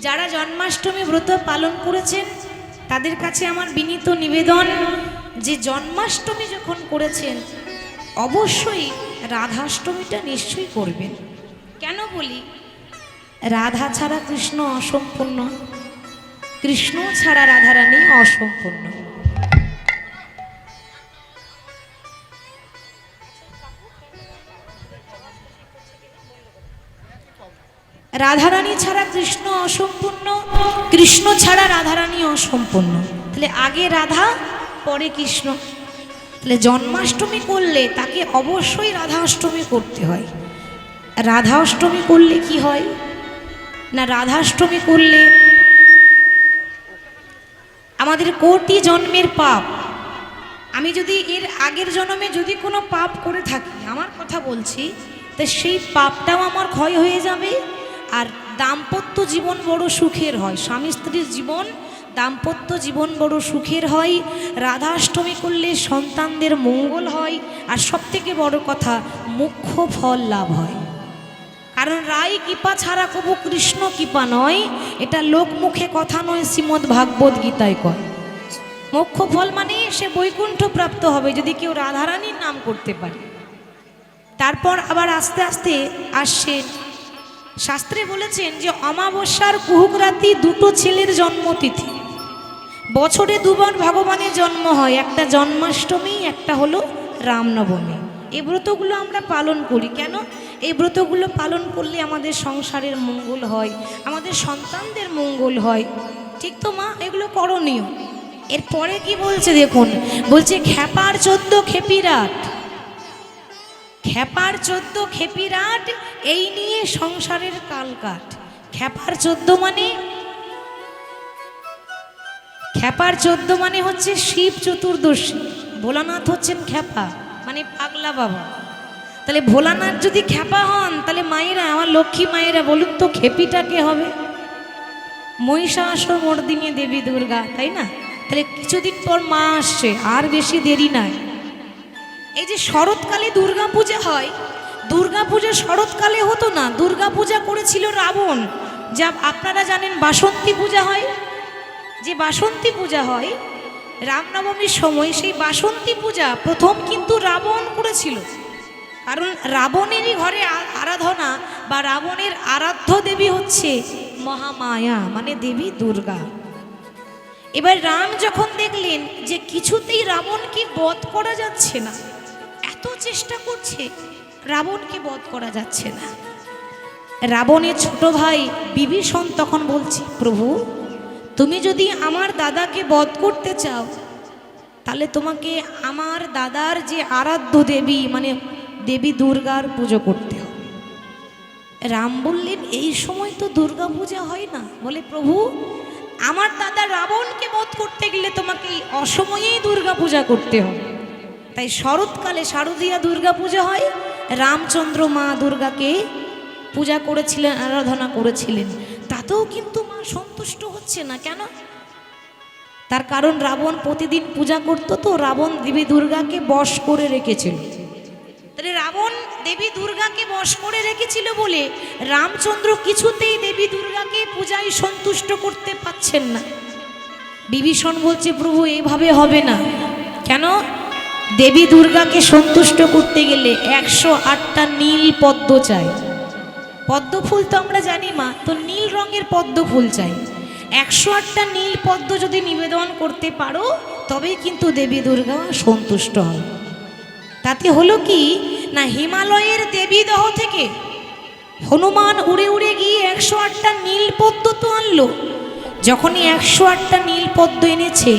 যারা জন্মাষ্টমী ব্রত পালন করেছেন তাদের কাছে আমার বিনীত নিবেদন যে জন্মাষ্টমী যখন করেছেন অবশ্যই রাধাষ্টমীটা নিশ্চয়ই করবেন। কেন বলি, রাধা ছাড়া কৃষ্ণ অসম্পূর্ণ, কৃষ্ণ ছাড়া রাধারানী অসম্পূর্ণ। রাধারানী ছাড়া কৃষ্ণ অসম্পূর্ণ, কৃষ্ণ ছাড়া রাধারানী অসম্পূর্ণ। তাহলে আগে রাধা পরে কৃষ্ণ। তাহলে জন্মাষ্টমী করলে তাকে অবশ্যই রাধা অষ্টমী করতে হয়। রাধা অষ্টমী করলে কি হয় না, রাধাষ্টমী করলে আমাদের কোটি জন্মের পাপ, আমি যদি এর আগের জন্মে যদি কোনো পাপ করে থাকি, আমার কথা বলছি, তো সেই পাপটাও আমার ক্ষয় হয়ে যাবে। আর দাম্পত্য জীবন বড় সুখের হয়, স্বামী স্ত্রীর জীবন দাম্পত্য জীবন বড় সুখের হয়। রাধাষ্টমী করলে সন্তানদের মঙ্গল হয়, আর সবথেকে বড় কথা মুখ্য ফল লাভ হয়। কারণ রাই কৃপা ছাড়া কবু কৃষ্ণ কৃপা নয়, এটা লোকমুখে কথা নয়, শ্রীমদ্ ভাগবত গীতায় কয়। মোক্ষ ফল মানে সে বৈকুণ্ঠ প্রাপ্ত হবে যদি কেউ রাধারানীর নাম করতে পারে। তারপর আবার আস্তে আস্তে আসছে, শাস্ত্রে বলেছেন যে অমাবস্যার কুহুক রাতি দুটো ছেলের জন্মতিথি, বছরে দুবার ভগবানের জন্ম হয়, একটা জন্মাষ্টমী, একটা হলো রামনবমী। এই ব্রতগুলো আমরা পালন করি কেন? এই ব্রতগুলো পালন করলে আমাদের সংসারের মঙ্গল হয়, আমাদের সন্তানদের মঙ্গল হয়। ঠিক তো মা? এগুলো করণীয়। এরপরে কি বলছে দেখুন, বলছে খেপার 14 খেপিরাট, খেপার 14 খেপিরাট, এই নিয়ে সংসারের কালকাট। খেপার 14 মানে, খেপার 14 মানে হচ্ছে শিব চতুর্দশী। ভোলানাথ হচ্ছেন খেপা, মানে পাগলা বাবা। তাহলে ভোলানাথ যদি খেপা হন, তাহলে মায়েরা, আমার লক্ষ্মী মায়েরা বলুন তো খেপিটা কে হবে? মহিষাসুর মর্দিনী দেবী দুর্গা, তাই না? তাহলে কিছুদিন পর মা আসছে, আর বেশি দেরি নাই। এই যে শরৎকালে দুর্গা পূজা হয়, দুর্গা পূজা শরৎকালে হতো না, দুর্গা পূজা করেছিল রাবণ। যা আপনারা জানেন বাসন্তী পূজা হয়, যে বাসন্তী পূজা হয় রামনবমীর সময়, সেই বাসন্তী পূজা প্রথম কিন্তু রাবণ করেছিল। কারণ রাবণেরই ঘরে আরাধনা বা রাবণের আরাধ্য দেবী হচ্ছে মহামায়া, মানে দেবী দুর্গা। এবার রাম যখন দেখলেন যে কিছুতেই রাবণকে বধ করা যাচ্ছে না, এত চেষ্টা করছে রাবণকে বধ করা যাচ্ছে না, রাবণের ছোট ভাই বিভীষণ তখন বলছে, প্রভু তুমি যদি আমার দাদাকে বধ করতে চাও, তাহলে তোমাকে আমার দাদার যে আরাধ্য দেবী, মানে দেবী দুর্গার পুজো করতে হবে। রাম বললেন, এই সময় তো দুর্গা পূজা হয় না। বলে, প্রভু আমার দাদা রাবণকে বধ করতে গেলে তোমাকে অসময়েই দুর্গা পূজা করতে হবে। তাই শরৎকালে শারদীয়া দুর্গা পূজা হয়, রামচন্দ্র মা দুর্গাকে পূজা করেছিলেন, আরাধনা করেছিলেন। তাতেও কিন্তু মা সন্তুষ্ট হচ্ছে না। কেন? তার কারণ রাবণ প্রতিদিন পূজা করত, তো রাবণ দেবী দুর্গাকে বশ করে রেখেছিল। তাহলে রাবণ দেবী দুর্গাকে বশ করে রেখেছিল বলে রামচন্দ্র কিছুতেই দেবী দুর্গাকে পূজায় সন্তুষ্ট করতে পারছেন না। বিভীষণ বলছে, প্রভু এভাবে হবে না। কেন? দেবী দুর্গাকে সন্তুষ্ট করতে গেলে 108টা নীল পদ্ম চাই। পদ্ম ফুল তো আমরা জানি মা, তো নীল রঙের পদ্ম ফুল চাই। 108টা নীল পদ্ম যদি নিবেদন করতে পারো, তবেই কিন্তু দেবী দুর্গা সন্তুষ্ট হয়। তাতে হলো কি না, হিমালয়ের দেবীদহ থেকে হনুমান উড়ে উড়ে গিয়ে 108টা নীল পদ্ম তো আনলো। যখনই 108টা নীল পদ্ম এনেছে,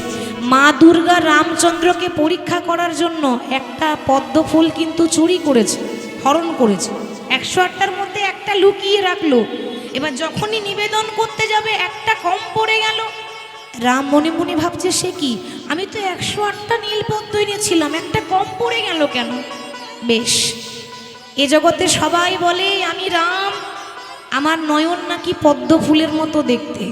মা দুর্গা রামচন্দ্রকে পরীক্ষা করার জন্য একটা পদ্ম ফুল কিন্তু চুরি করেছে, হরণ করেছে। 108টার মধ্যে একটা লুকিয়ে রাখলো। এবার যখনই নিবেদন করতে যাবে, একটা কম পড়ে গেল। রাম মনে মনে ভাবছে, সে কি, আমি তো 108টা নীল পদ্ম এনেছিলাম, একটা কম পড়ে গেল কেন? বেশ, এ জগতে সবাই বলে আমি রাম, আমার নয়ন নাকি পদ্ম ফুলের মতো দেখতে,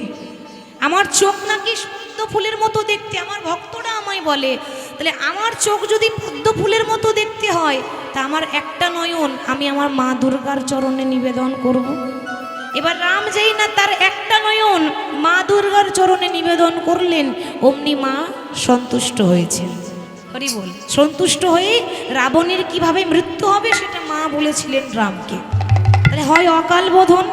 আমার চোখ নাকি পদ্ম ফুলের মতো দেখতে, আমার ভক্তরা আমায় বলে। তাহলে আমার চোখ যদি পদ্ম ফুলের মতো দেখতে হয়, তা আমার একটা নয়ন আমি আমার মা দুর্গার চরণে নিবেদন করব। এবার রাম যেই না তার একটা নয়ন চরণে নিবেদন করলেন, অমনি মা সন্তুষ্ট হয়েছেন। হরি বল। সন্তুষ্ট হয়ে রাবণের কিভাবে মৃত্যু হবে সেটা মা বলেছিলেন রামকে। তাহলে হয় অকাল বোধন।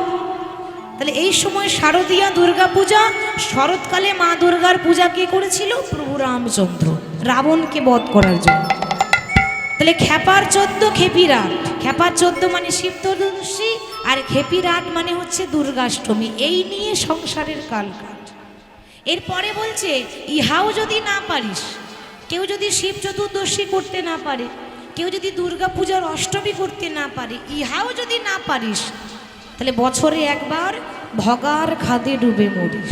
তাহলে এই সময় শারদীয়া দুর্গা পূজা, শরৎকালে মা দুর্গার পূজা কে করেছিল? প্রভু রামচন্দ্র, রাবণকে বধ করার জন্য। তাহলে খেপার 14 খেপিরাট। খেপার 14 মানে শিব চতুর্দশী, আর খেপিরাট মানে হচ্ছে দুর্গাষ্টমী। এই নিয়ে সংসারের কালকাট। এরপরে বলছে ইহাও যদি না পারিস, কেউ যদি শিব চতুর্দশী করতে না পারে, কেউ যদি দুর্গা পূজার অষ্টমী করতে না পারে, ইহাও যদি না পারিস, তাহলে বছরে একবার ভগার খাদে ডুবে মরিস।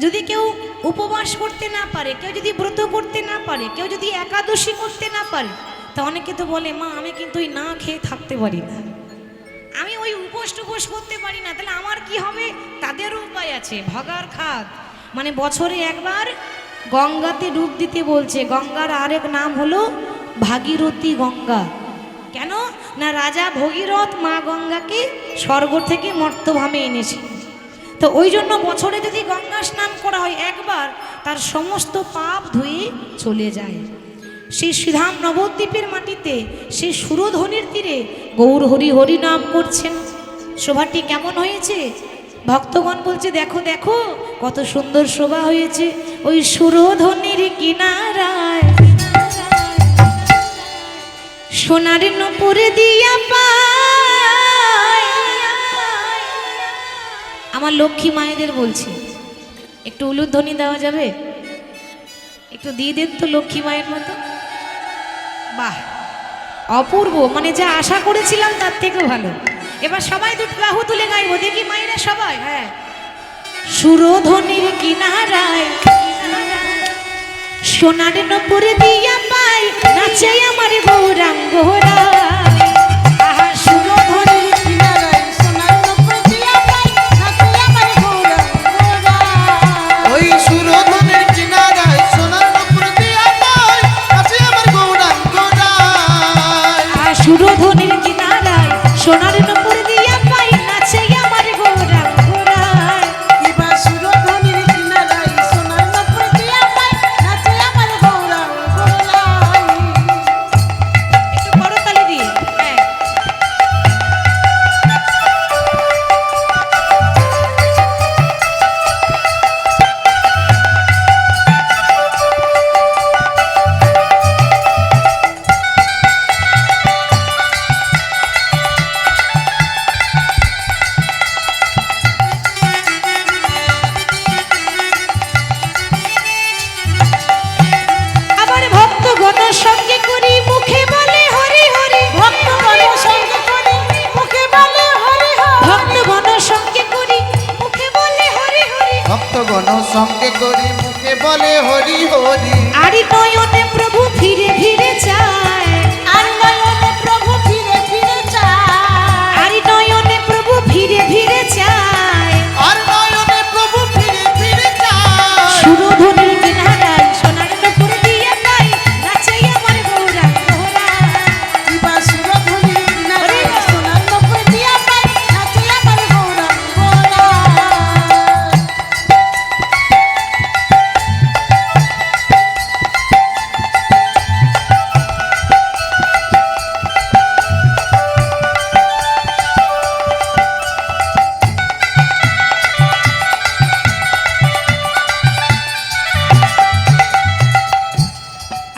যদি কেউ উপবাস করতে না পারে, কেউ যদি ব্রত করতে না পারে, কেউ যদি একাদশী করতে না পারে, তা অনেকে তো বলে মা আমি কিন্তু ওই না খেয়ে থাকতে পারি না, আমি ওই উপোস টুপোস করতে পারি না, তাহলে আমার কি হবে? তাদেরও উপায় আছে। ভগার খাদ মানে বছরে একবার গঙ্গাতে ডুব দিতে বলছে। গঙ্গার আরেক নাম হলো ভাগীরথী গঙ্গা। কেন না রাজা ভগীরথ মা গঙ্গাকে স্বর্গ থেকে মর্তভামে এনেছে। তো ওই জন্য বছরে যদি গঙ্গা স্নান করা হয় একবার, তার সমস্ত পাপ ধুয়ে চলে যায়। সেই শ্রীধাম নবদ্বীপের মাটিতে, সেই সুরধ্বনির তীরে গৌর হরি হরি নাম করছেন। শোভাটি কেমন হয়েছে? ভক্তগণ বলছে দেখো দেখো কত সুন্দর শোভা হয়েছে। ওই সুরধ্বনির কিনারায় সোনার নূপুর দিয়া পায়। আমার লক্ষ্মী মায়েদের বলছি, একটু উলুধ্বনি দেওয়া যাবে? একটু দিয়ে দেন তো লক্ষ্মী মায়ের মতো। বাহ, অপূর্ব, মানে যা আশা করেছিলাম তার থেকেও ভালো। এবার সবাই দুটো বাহু তুলে গাইবো, দেখি মায়েরা সবাই। হ্যাঁ, সুরধ্বনির কিনারায় সোনার নূপুর দিয়া পাই, নাচে আমার গৌরাঙ্গরা। আহা, সুরধ্বনির কিনারায় সোনার নূপুর দিয়া পাই, নাচে আমার গৌরাঙ্গরা। ওই সুরধ্বনির কিনারায় সোনার নূপুর দিয়া পাই, নাচে আমার গৌরাঙ্গরা। আহা, সুরধ্বনির কিনারায় সোনার নূপুর দিয়া পাই, নাচে আমার গৌরাঙ্গরা। এবার সুরধ্বনির কিনারায় সোনার নূপুর দিয়া পাই, নাচে আমার গৌরাঙ্গরা। একটু করতালি দিয়ে। হ্যাঁ, আবার ভক্তগণ সঙ্গে করি মুখে বলে হরি হরি। ভক্তগণ সঙ্গে করি মুখে বলে হরি হরি। ভক্তগণ সঙ্গে করি মুখে বলে হরি হরি। ভক্তগণ সঙ্গে করি মুখে বলে হরি হরি। আরি নয়নে প্রভু ফিরে ফিরে চায়, আরি নয়নে প্রভু ফিরে ফিরে চায়। আরি নয়নে প্রভু ফিরে ফিরে চায়। আর নয়নে প্রভু ফিরে ফিরে চায়। সুরধ্বনির কিনারায় সোনার নূপুর দিয়া পাই, নাচে আমার গৌরাঙ্গরা। এবার সুরধ্বনির কিনারায় সোনার নূপুর দিয়া পাই, নাচে আমার গৌরাঙ্গরা।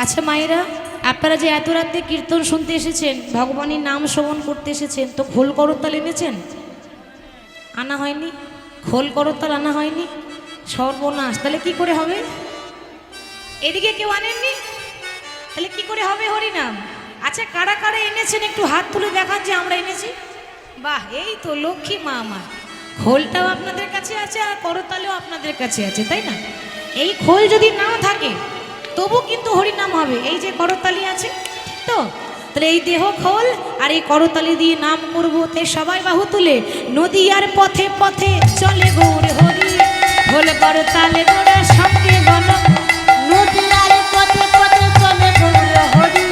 আচ্ছা মায়েরা, আপনারা যে এত রাতে কীর্তন শুনতে এসেছেন, ভগবানের নাম শ্রবণ করতে এসেছেন, তো খোল করতাল এনেছেন? আনা হয়নি? খোল করতাল আনা হয়নি? সর্বনাশ, তাহলে কি করে হবে? এদিকে কেউ আনেননি, তাহলে কি করে হবে হরিনাম? আচ্ছা, কারা কারা এনেছেন একটু হাত তুলে দেখান যে আমরা এনেছি। বাহ, এই তো লক্ষ্মী মা আমার। খোলটাও আপনাদের কাছে আছে আর করতালেও আপনাদের কাছে আছে, তাই না? এই খোল যদি নাও থাকে তবু কিন্তু হরিনাম হবে। এই যে করতালি আছে তো, তাহলে এই দেহ খোল আর এই করতালি দিয়ে নাম করবো। তাই সবাই বাহু তুলে নদীয়ার পথে পথে চলে গৌর হরি, খোল করতালে গোড়ার সঙ্গে গণ। নদীয়ার পথে পথে চলে গৌর হরি,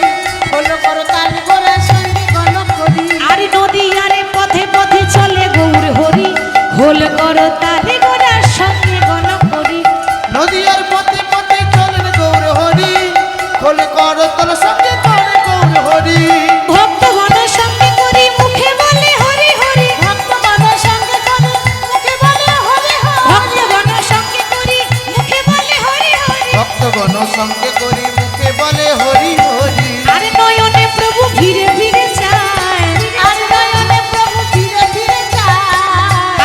খোল করতাল গোড়ার সঙ্গে গণ করি। আর নদীয়ার পথে পথে চলে গৌর হরি, খোল করতালে গোড়ার সঙ্গে জীবন সঙ্গে করি মুখে বলে হরি হরি। আর নয়নে প্রভু ফিরে ফিরে চায়, আর নয়নে প্রভু ফিরে ফিরে চায়,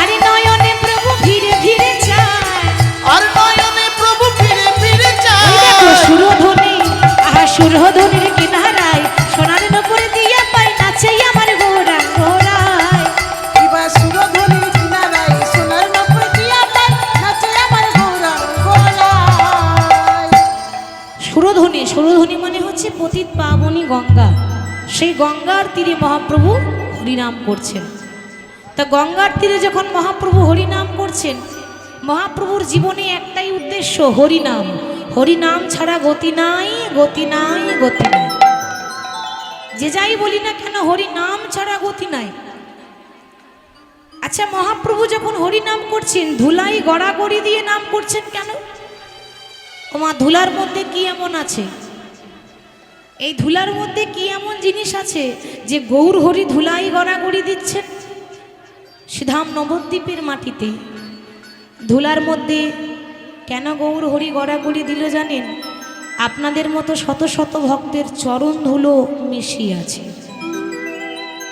আর নয়নে প্রভু ফিরে ফিরে চায়। আর নয়নে প্রভু ফিরে ফিরে ওই দেখো চায়। সুরধ্বনি, আহা সুরধ্বনির কিনারায় সোনার নপুর দিয়া পাই নাচে আমার গোরা গোরায়। এবার সুরধ্বনির কিনারায় সোনার নপুর দিয়া পায় নাচে আমার গৌরাঙ্গ গোলায়। সুরধ্বনি, সুরধ্বনি মানে হচ্ছে পতিত পাবনী গঙ্গা। সেই গঙ্গার তীরে মহাপ্রভু হরিনাম করছেন। তা গঙ্গার তীরে যখন মহাপ্রভু হরিনাম করছেন, মহাপ্রভুর জীবনে একটাই উদ্দেশ্য, হরিনাম। হরিনাম ছাড়া গতি নাই, গতি নাই, গতি নাই। যে যাই বলি না কেন, হরিনাম ছাড়া গতি নাই। আচ্ছা, মহাপ্রভু যখন হরিনাম করছেন, ধুলাই গড়াগড়ি দিয়ে নাম করছেন কেন? ওমা, ধুলার মধ্যে কি এমন আছে? এই ধুলার মধ্যে কি এমন জিনিস আছে যে গৌর হরি ধুলাই গড়াগড়ি দিচ্ছেন? শ্রীধাম নবদ্বীপের মাটিতে ধুলার মধ্যে কেন গৌর হরি গড়াগড়ি দিল জানেন? আপনাদের মতো শত শত ভক্তের চরণ ধুলো মিশিয়ে আছে।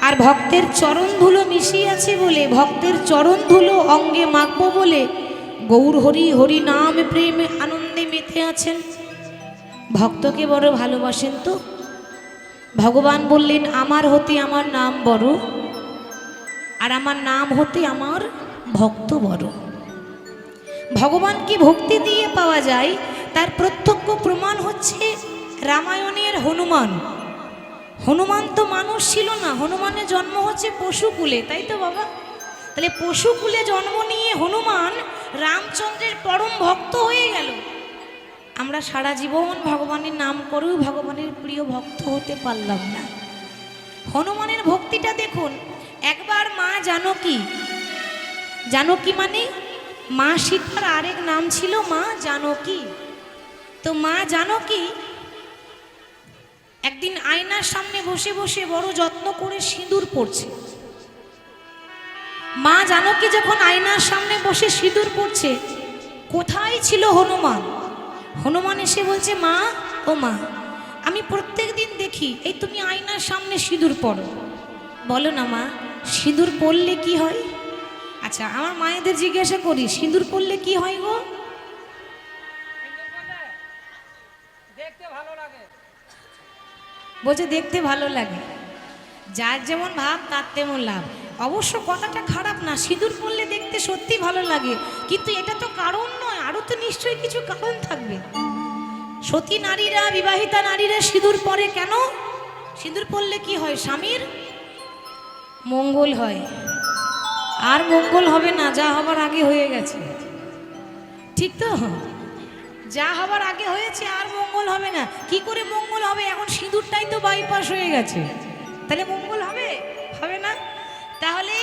আর ভক্তের চরণ ধুলো মিশিয়ে আছে বলে, ভক্তের চরণ ধুলো অঙ্গে মাখবো বলে গৌর হরি হরি নাম প্রেমে আনন্দে মেতে আছেন। ভক্তকে বড় ভালোবাসেন তো। ভগবান বললেন, আমার হতে আমার নাম বড়, আর আমার নাম হতে আমার ভক্ত বড়। ভগবানকে ভক্তি দিয়ে পাওয়া যায়, তার প্রত্যক্ষ প্রমাণ হচ্ছে রামায়ণের হনুমান। হনুমান তো মানুষ ছিল না, হনুমানের জন্ম হচ্ছে পশুকুলে, তাই তো বাবা? তাহলে পশুকুলে জন্ম নিয়ে হনুমান রামচন্দ্রের পরম ভক্ত হয়ে গেল। আমরা সারা জীবন ভগবানের নাম করেও ভগবানের প্রিয় ভক্ত হতে পারলাম না। হনুমানের ভক্তিটা দেখুন। একবার মা জানকী, জানকী মানে মা সীতার আরেক নাম ছিল মা জানকী। তো মা জানকী একদিন আয়নার সামনে বসে বসে বড় যত্ন করে সিঁদুর পড়ছে। মা জানকী যখন আয়নার সামনে বসে সিঁদুর পড়ছে, কোথায় ছিল হনুমান? হনুমান এসে বলছে, মা, ও মা, আমি প্রত্যেক দিন দেখি এই তুমি আয়নার সামনে সিঁদুর পড়ো। বলো না মা, সিঁদুর পড়লে কি হয়? আচ্ছা, আমার মায়েদের জিজ্ঞাসা করি, সিঁদুর পড়লে কি হয় গো? বলছে দেখতে ভালো লাগে। যার যেমন ভাব তার তেমন লাভ। অবশ্য কথাটা খারাপ না, সিঁদুর পড়লে দেখতে সত্যি ভালো লাগে, কিন্তু এটা তো কারণ নয়, আরও তো নিশ্চয়ই কিছু কারণ থাকবে। সতী নারীরা, বিবাহিতা নারীরা সিঁদুর পরে কেন? সিঁদুর পড়লে কি হয়? স্বামীর মঙ্গল হয়। আর মঙ্গল হবে না, যা হবার আগে হয়ে গেছে। ঠিক তো? যা হবার আগে হয়েছে, আর মঙ্গল হবে না। কি করে মঙ্গল হবে? এখন সিঁদুরটাই তো বাইপাস হয়ে গেছে, তাহলে মঙ্গল হবে? হবে না। তাহলে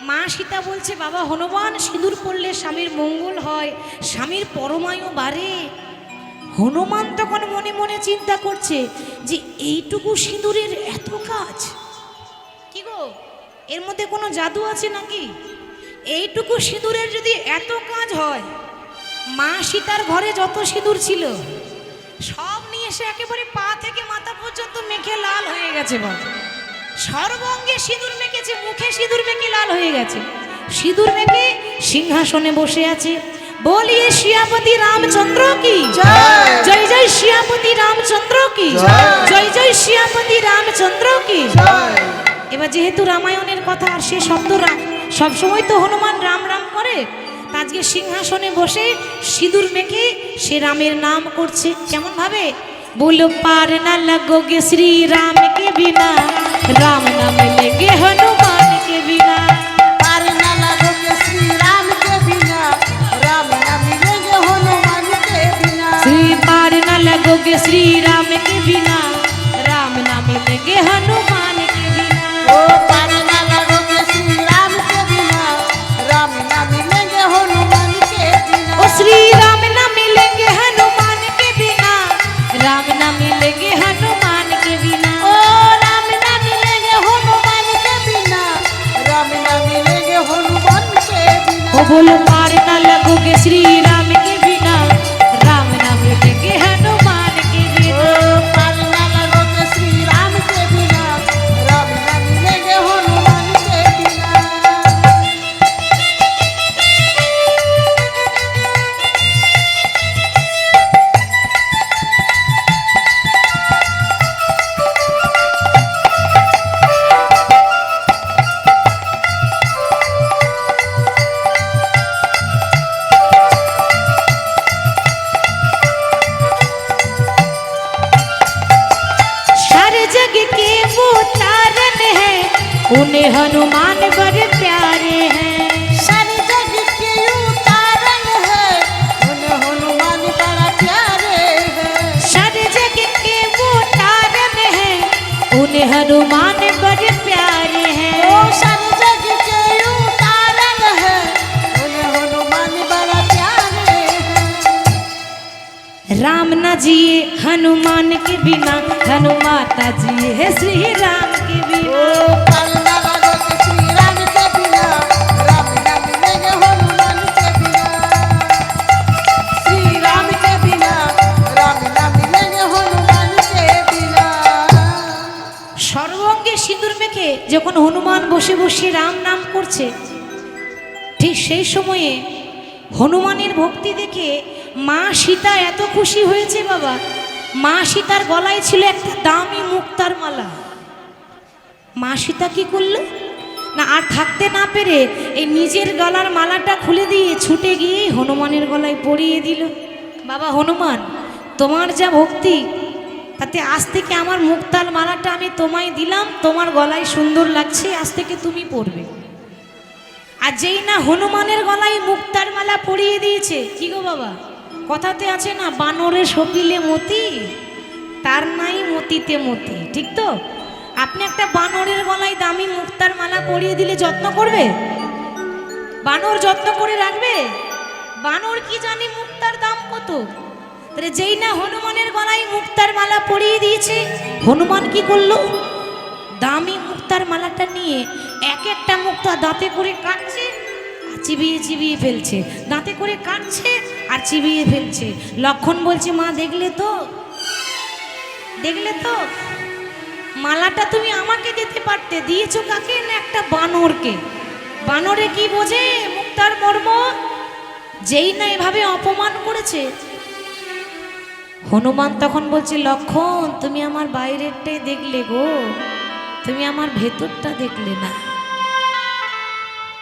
মা সীতা বলছে, বাবা হনুমান, সিঁদুর পড়লে স্বামীর মঙ্গল হয়, স্বামীর পরমায়ু বাড়ে। হনুমান তখন মনে মনে চিন্তা করছে যে এইটুকু সিঁদুরের এত কাজ, কি গো, এর মধ্যে কোনো জাদু আছে নাকি? এইটুকু সিঁদুরের যদি এত কাজ হয়, মা সীতার ঘরে যত সিঁদুর ছিল সব নিয়ে এসে একেবারে পা থেকে মাথা পর্যন্ত মেখে লাল হয়ে গেছে। বাবা, সর্বঙ্গে সিঁদুর মেখেছে, মুখে সিঁদুর মেখে লাল হয়ে গেছে। সিঁদুর মেখে সিংহাসনে বসে আছে। বলিয়ে শিয়াপতি রামচন্দ্র কি জয়। জয় জয় শিয়াপতি রামচন্দ্র কি জয়। জয় জয় শিয়াপতি রামচন্দ্র কি। জয়। এবার যেহেতু রামায়ণের কথা, আর সে শব্দ সবসময় তো হনুমান রাম রাম করে, তা আজকে সিংহাসনে বসে সিঁদুর মেখে সে রামের নাম করছে। কেমন ভাবে? बोलो पार न लगोगे श्री राम के बिना, राम न मिलेंगे हनुमान के बिना। पार न लगोगे श्री राम के बिना, राम न मिलेंगे हनुमान के बिना। श्री पार न लगोगे श्री राम के बिना, राम न मिलेंगे हनुमान के बिना। ओ पार न लगोगे श्री राम के बिना, राम न मिलेंगे हनुमान के बिना। ओ श्री राम न मिलेंगे हनुमान के बिना, राम न मिलेंगे हनुमान के बिना। ओ राम न मिलेंगे हनुमान के बिना, राम न मिलेंगे हनुमान के बिना। ओ बोलो पार न लगोगे श्री राम के बिना, राम न मिलेंगे हनुमान उन्हें हनुमान बड़े प्यारे हैं। सारे जग के उतारन है उन्हें हनुमान बड़ा प्यारे है। सारे जग के वो तारन है उन्हें हनुमान बड़े प्यारे हैं। ओ सारे जग के उतारन है उन्हें हनुमान बड़ा प्यारे है। राम न जिए हनुमान के बिना, हनुमाता जिए है श्री राम के बिना। कल न लागत श्री राम के बिना, राम न मिलेंगे हनुमान के बिना। श्री राम के बिना, राम न मिलेंगे हनुमान के बिना। সর্বাঙ্গে সিঁদুর মেখে যখন হনুমান বসে বসে রাম নাম করছে, ঠিক সেই সময়ে হনুমানের ভক্তি দেখে মা সীতা এত খুশি হয়েছে বাবা। মা সীতার গলায় ছিল একটা দামি মুক্তার মালা। মা সীতা কি করলো না, আর থাকতে না পেরে এই নিজের গলার মালাটা খুলে দিয়ে ছুটে গিয়ে হনুমানের গলায় পরিয়ে দিল। বাবা হনুমান, তোমার যা ভক্তি, তাতে আজ থেকে আমার মুক্তার মালাটা আমি তোমায় দিলাম, তোমার গলায় সুন্দর লাগছে, আজ থেকে তুমি পরবে। আর যেই না হনুমানের গলায় মুক্তার মালা পরিয়ে দিয়েছে, কি গো বাবা, কথাতে আছে না, বানরে সপিলে মতি তার নাই মতিতে মতি, ঠিক তো? আপনি একটা বানরের গলায় দামি মুক্তার মালা পরিয়ে দিলে যত্ন করবে? বানর যত্ন করে রাখবে? বানর কি জানি মুক্তার দাম কত। তাহলে যেই না হনুমানের গলায় মুক্তার মালা পরিয়ে দিয়েছে, হনুমান কি করলো, দামি মুক্তার মালাটা নিয়ে এক একটা মুক্তা দাঁতে করে কাটছে আর চিবিয়ে চিবিয়ে ফেলছে, দাঁতে করে কাটছে আর চিবিয়ে ফেলছে। লক্ষণ বলছে, মা দেখলে তো, দেখলে তো, মালাটা তুমি আমাকে দিতে পারতে, দিয়েছো কাকে না একটা বানরকে। বানরে কি বোঝে মুক্তার মর্ম? যেই না এভাবে অপমান করেছে, হনুমান তখন বলছে, লক্ষণ তুমি আমার বাইরেরটাই দেখলে গো, তুমি আমার ভেতরটা দেখলে না।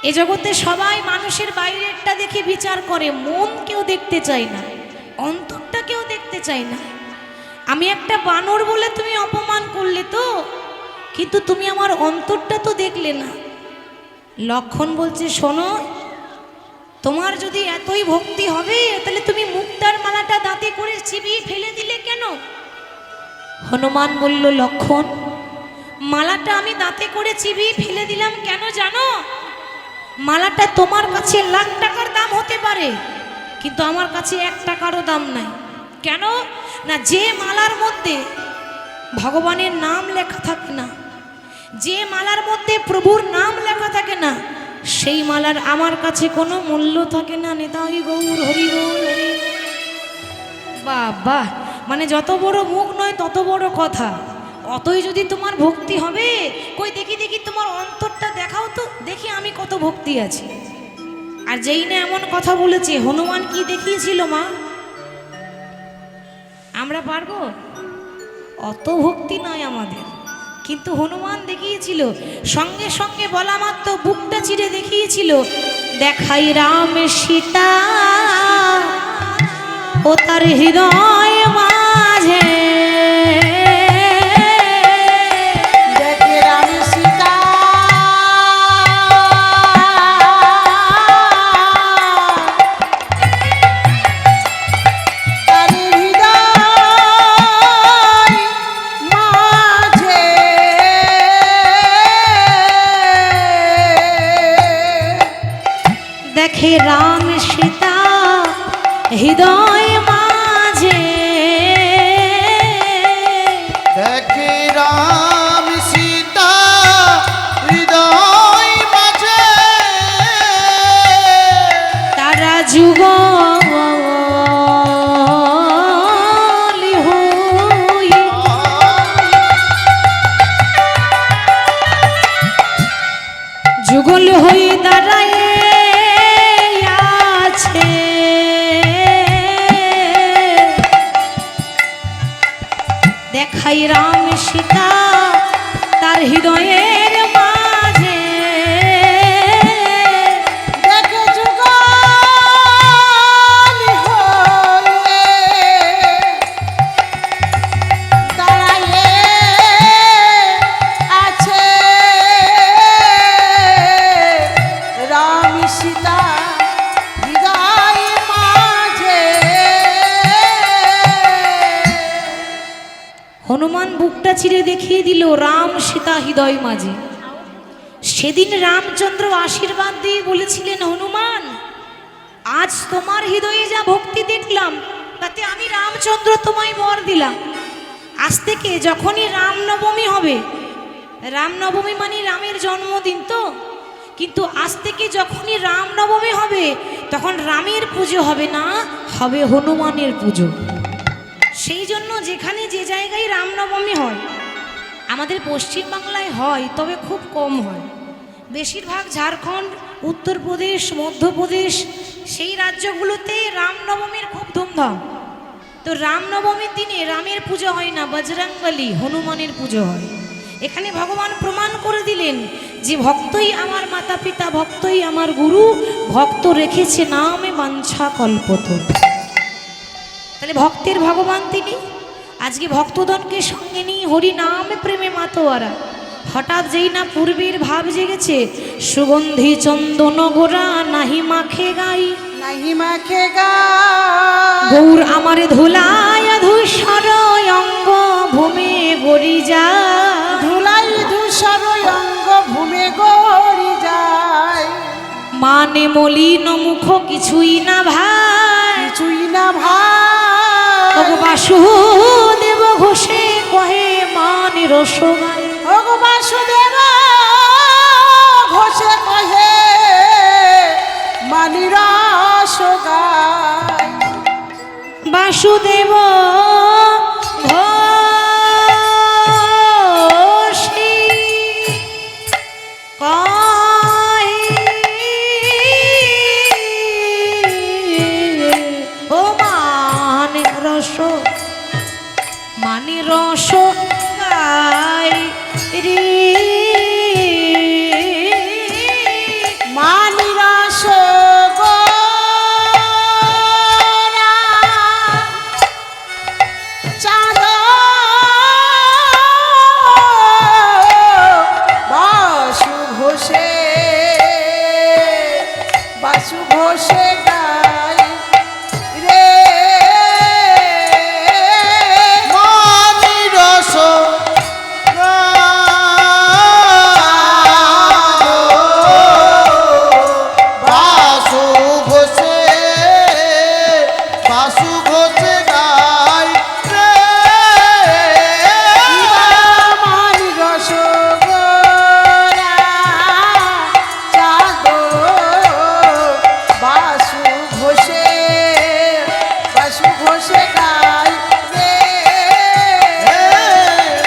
এ জগতে সবাই মানুষের বাইরেরটা দেখে বিচার করে, মন কেউ দেখতে চায় না, অন্তরটা কেউ দেখতে চায় না। আমি একটা বানর বলে তুমি অপমান করলে তো, কিন্তু তুমি আমার অন্তরটা তো দেখলে না। লক্ষণ বলছে, শোনো, তোমার যদি এতই ভক্তি হবে তাহলে তুমি মুক্তার মালাটা দাঁতে করে চিবিয়ে ফেলে দিলে কেন? হনুমান বলল, লক্ষণ, মালাটা আমি দাঁতে করে চিবিয়ে ফেলে দিলাম কেন জানো? মালাটা তোমার কাছে লাখ টাকার দাম হতে পারে, কিন্তু আমার কাছে 1 টাকারও দাম নাই। কেন না, যে মালার মধ্যে ভগবানের নাম লেখা থাকে না, যে মালার মধ্যে প্রভুর নাম লেখা থাকে না, সেই মালার আমার কাছে কোনো মূল্য থাকে না। নেতাই গৌর হরি গৌর হরি। বাহ, মানে যত বড় মুখ নয় তত বড় কথা। অতই যদি তোমার ভক্তি হবে, কই দেখি দেখি তোমার অন্তরটা দেখাও তো, দেখি আমি কত ভক্তি আছে। আর যেই না এমন কথা বলেছে, হনুমান কি দেখিয়েছিল মা? আমরা পারবো? অত ভক্তি নয় আমাদের, কিন্তু হনুমান দেখিয়েছিল। সঙ্গে সঙ্গে বলা মাত্র বুকটা চিরে দেখিয়েছিল, দেখাই রাম সীতা ও তার হৃদয় মাঝে। দেখে রাম সীতা তার হৃদয় মাঝে। দেখে রাম সীতা হৃদয় মাঝে। দেখে রাম সীতা হৃদয় মাঝে। তারা যুগল হই, যুগল হই দাঁড়ায় আছে। দেখাই রাম সীতা তার হৃদয়ের মাঝে। দেখে যুগল হয়ে দাঁড়ায়ে আছে। বুকটা চিরে দেখিয়ে দিল রাম সীতা হৃদয় মাঝে। সেদিন রামচন্দ্র আশীর্বাদ দিয়ে বলেছিলেন, হনুমান আজ তোমার হৃদয়ে যা ভক্তি দেখলাম তাতে আমি রামচন্দ্র তোমায় বর দিলাম। আজ থেকে যখনই রামনবমী হবে, রামনবমী মানে রামের জন্মদিন তো, কিন্তু আজ থেকে যখনই রামনবমী হবে তখন রামের পুজো হবে না, হবে হনুমানের পুজো। সেই জন্য যেখানে যে জায়গায় রামনবমী হয়, আমাদের পশ্চিমবাংলায় হয় তবে খুব কম হয়, বেশিরভাগ ঝাড়খণ্ড, উত্তরপ্রদেশ, মধ্যপ্রদেশ সেই রাজ্যগুলোতে রামনবমীর খুব ধুমধাম। তো রামনবমীর দিনে রামের পুজো হয় না, বজরংবলী হনুমানের পুজো হয়। এখানে ভগবান প্রমাণ করে দিলেন যে ভক্তই আমার মাতা পিতা, ভক্তই আমার গুরু, ভক্ত রেখেছে নামে বাঞ্ছা কল্পতরু। তাহলে ভক্তের ভগবান তিনি। আজকে ভক্তদনকে সঙ্গে নিয়ে হরি নামে প্রেমে মাতোয়ারা। হঠাৎ যেই না পূর্বের ভাব জেগেছে, সুগন্ধি চন্দন গোরা নাহি মাখে গাই, নাহি মাখে গা গৌর আমারে ধুলায় ধূসর অঙ্গ ভূমে গড়ি যা, ধুলাই ধূসর অঙ্গ ভূমে গড়ি যায়। মানে মলিন মুখ কিছুই না ভাই, কিছুই না ভাই, বাসুদেব ঘোষে কহে মানে রসগাই, ওগো বাসুদেব ঘোষে কহে মানি রস গায়। বাসুদেব ঘোষে কহে ও মানে রস, মানে রস গাই রে, মানি রস গোরা চাঁদ বাসু ঘোষে, বাসু ঘোষে গাই রে। মানি রস বাসু ঘোষে, বাসু ঘোষে গাই রে। মানি রস গোরা চাঁদ বাসু ঘোষে, বাসু ঘোষে গাই রে।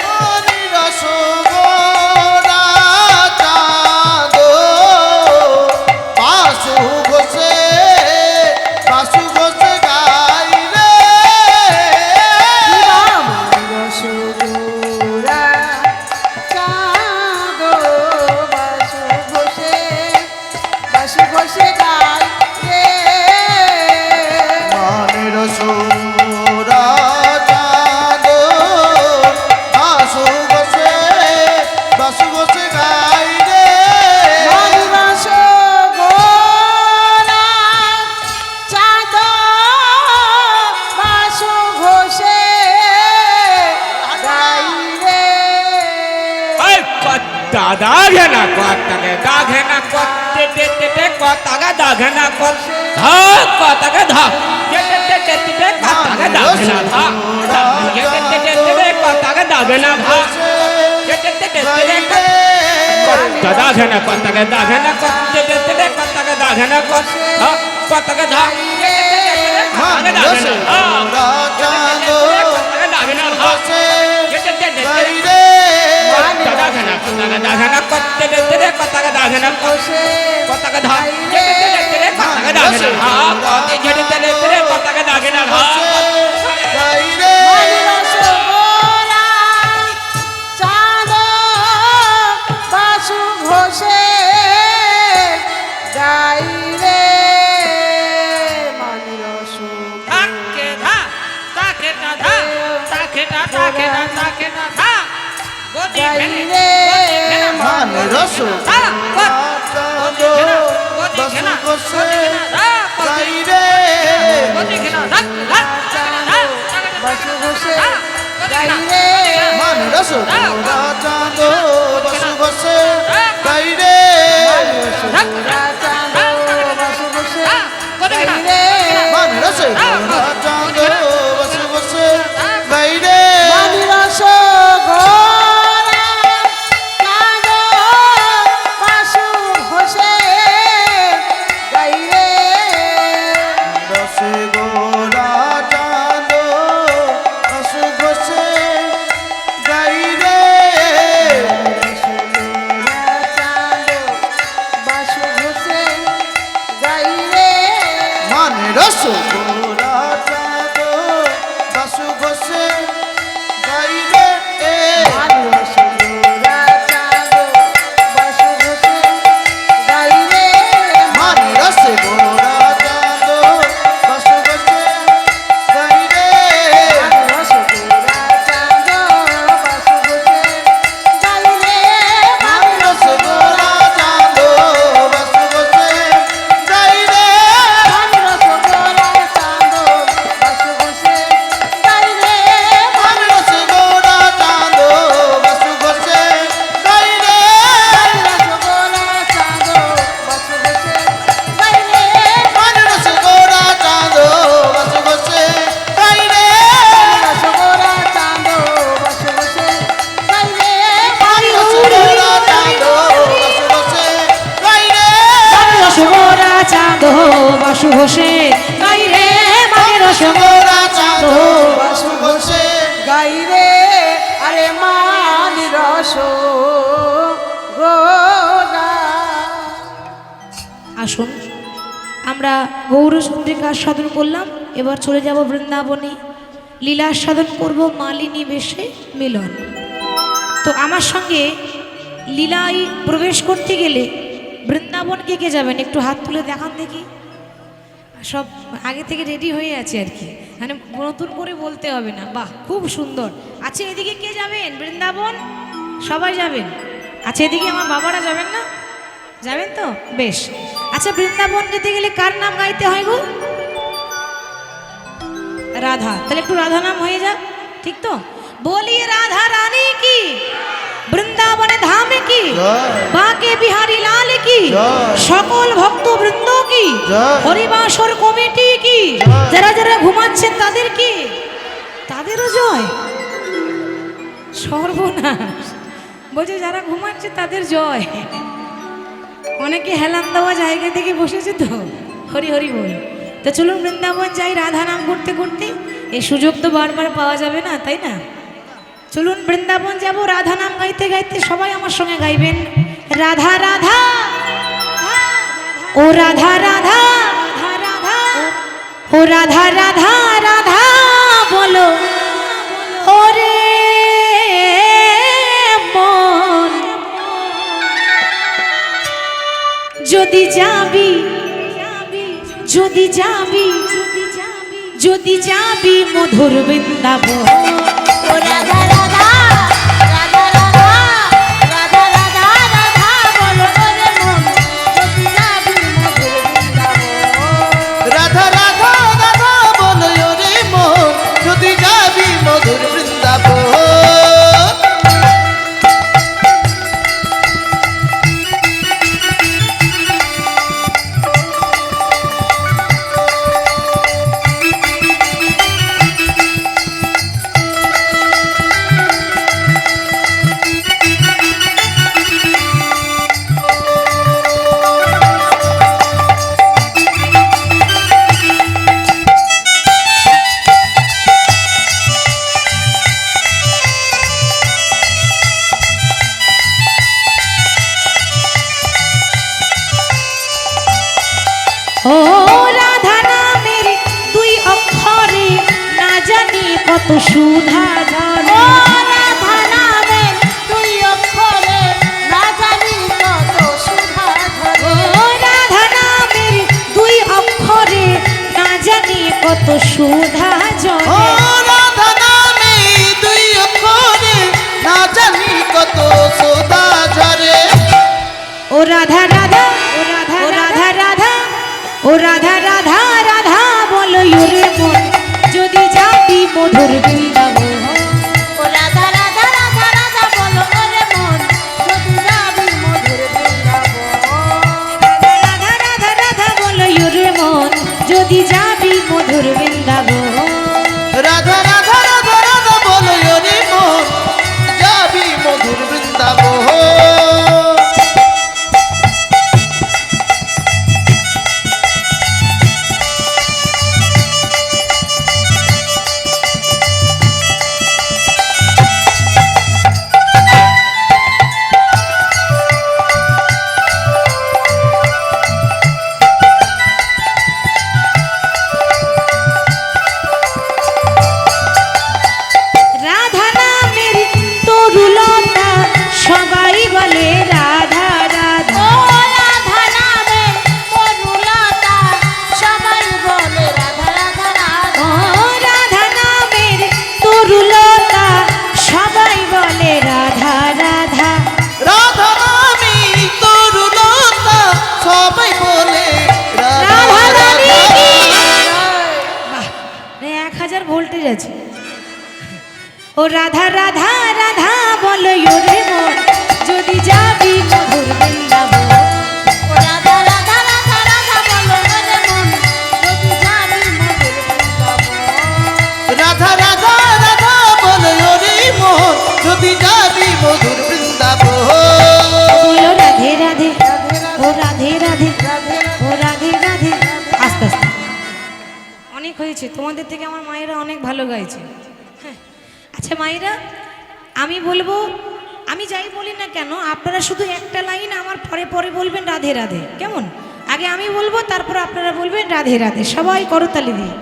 মানি রস গোরা চাঁদ বাসু ঘোষে, বাসু ঘোষে গাই রে। মানি রস গোরা চাঁদ বাসু ঘোষে, বাসু ঘোষে গাই রে। মানি রস গোরা চাঁদ বাসু ঘোষে, বাসু ঘোষে গাই রে। মানি রস গোরা চাঁদ বাসু ঘোষে গাই রে। দাদা ঘেনা কতাকে দাঘেনা করতে তে তে কতাকে দাঘেনা কর ধা কতাকে ধা তে তে তে তে কতাকে দাঘেনা ধা তে তে তে তে কতাকে দাঘেনা ধা তে তে তে তে দাদা ঘেনা কতাকে দাঘেনা করতে তে তে কতাকে দাঘেনা কর ধা কতাকে ধা তে তে তে তে কতাকে দাঘেনা ধা কতাকে দাঘেনা ধা তে তে তে তে দাদা ঘেনা কতাকে দাঘেনা করতে তে তে কতাকে দাঘেনা কর কতাকে ধা তে তে তে তে কতাকে দাঘেনা ধা কতে ঝেড়ে তে তে কতাকে দাঘেনা ধা গাই রে। মানি রস গোরা চাঁদ বাসু ঘোষে গাই রে। মানি রস তাকে ধা তাকে ধা তাকে ধা তাকে ধা তাকে ধা গদি গাই ফেলে রে। মানি রস গোরা চাঁদ বাসু ঘোষে গাই রে। বাসু ঘোষে গাই রে। মানি রস গোরা চাঁদ বসে বসে গাই রে গোরা চাঁদ বসে বসে গাই রে মান রস গোরা চাঁদ বসে বসে গাই রে মানি রস গোরা চাঁদ বাসু ঘষে গাই রে রস গোরা চাঁদ বসে বসে গাই রে মানে রস গোরা চাঁদ বাসু ঘষে গাই রে মানে রস গোরা চাঁদ বাসু ঘষে গাই রে মানে রস গোরা চাঁদ বাসু ঘষে গাই রে মানে রস গোরা চাঁদ বাসু ঘষে গাই রে মানে রস গোরা চাঁদ বাসু ঘষে গাই রে মানে রস গোরা চাঁদ বাসু ঘষে গাই রে রসগোরা চাঁদ বাসু ঘষে গাই রে মানে রসগোরা চাঁদ বাসু ঘষে গাইরে আরে মান রস গোরা আসুন আমরা গৌরচন্দ্রিকা আস্বাদন করলাম, এবার চলে যাব বৃন্দাবনে, লীলা আস্বাদন করব মালিনী বেশে মিলন। তো আমার সঙ্গে লীলায় প্রবেশ করতে গেলে বৃন্দাবন কে কে যাবেন একটু হাত তুলে দেখান দেখি। সব আগে থেকে রেডি হয়ে আছে আর কি, মানে নতুন করে বলতে হবে না। বাহ, খুব সুন্দর। আচ্ছা, এদিকে কে যাবেন বৃন্দাবন? সবাই যাবেন? আচ্ছা, এদিকে আমার বাবারা যাবেন না? যাবেন তো? বেশ। আচ্ছা, বৃন্দাবন যেতে গেলে কার নাম গাইতে হয় গো? রাধা। তাহলে একটু রাধা নাম হয়ে যাক, ঠিক তো? বলি রাধা রানী কি, বৃন্দাবনে ধামে কি, জয়। বাঁকে বিহারী লাল কি, জয়। সকল ভক্ত বৃন্দ কি, জয়। হরিবাসর কমিটি কি, জয়। যারা যারা ঘুমাচ্ছেন তাদের কি, তাদেরও জয়। সর্বনাশ, বলছে যারা ঘুমাচ্ছে তাদের জয়। অনেকে হেলান দেওয়া জায়গা থেকে বসেছে তো, হরি হরি বল। তো চলুন বৃন্দাবন যাই রাধা নাম করতে করতে। এই সুযোগ তো বারবার পাওয়া যাবে না, তাই না? চলুন বৃন্দাবন যাব রাধা নাম গাইতে গাইতে। সবাই আমার সঙ্গে গাইবেন, রাধা রাধা ও রাধা রাধা রাধা ও রাধা রাধা রাধা বলো ওরে মন, যদি যাবি যদি যাবি যদি যাবি মধুর বৃন্দাবন। ও রাধা রাধা রাধা রাধা রাধা রাধা রাধা বলো রে মন, যদি যাবি মধুর বৃন্দাবন। রাধা রাধা রাধা বলো রে মন, যদি যাবি মধুর বৃন্দাবন। ও রাধা নামের দুই অক্ষরে না জানি কত সুধা ঝরে। ও রাধা নামের দুই অক্ষরে না জানি কত সুধা ঝরে। ও রাধা নামের দুই অক্ষরে না জানি কত সুধা ও ঝরে। রাধা নামে দুই অক্ষরে না জানি কত সোদা ঝরে। ও রাধা রাধা ও রাধা রাধা রাধা ও রাধা রাধা রাধা বলো রে মন, যদি যাবি মধুর বৃন্দাবন। ও রাধা রাধা রাধা যদি যাবি মধুর বৃন্দাবন। রাধা রাধা রাধা রাধা বলো রে মন যাবি মধুর বৃন্দাবন। রাধা নামের তরুলতা সবাই বলে রাধা রাধা। ও রাধা নামে তরুলতা সবাই বলে রাধা রাধা রাধা। ও রাধা নামের তরুলতা সবাই বলে রাধা রাধা। রাধা নামী তরুলতা সবাই বলে রাধা রাধা রানী। রাধা। বাহ, 1000 ভোল্টেজ আছে। ও রাধা রাধা রাধা বলো রে মন যদি যাবি মধুর বৃন্দাবন। ও রাধা রাধা রাধা রাধা বলো রে মন যদি যাবি মধুর বৃন্দাবন। রাধা রাধা রাধা বলো রে মন যদি যাবি মধুর বৃন্দাবন। বলো রাধে রাধে, রাধে ও রাধে রাধে, রাধে ও রাধে রাধে। আস্তে আস্তে অনেক হয়েছে, তোমাদের থেকে আমার মায়েরা অনেক ভালো গাইছে। হ্যাঁ, আচ্ছা মায়েরা, আমি বলবো, আমি যাই বলি না কেন আপনারা শুধু একটা লাইন আমার পরে পরে বলবেন রাধে রাধে, কেমন? আগে আমি বলবো, তারপর আপনারা বলবেন রাধে রাধে। সবাই করতালি দিয়ে।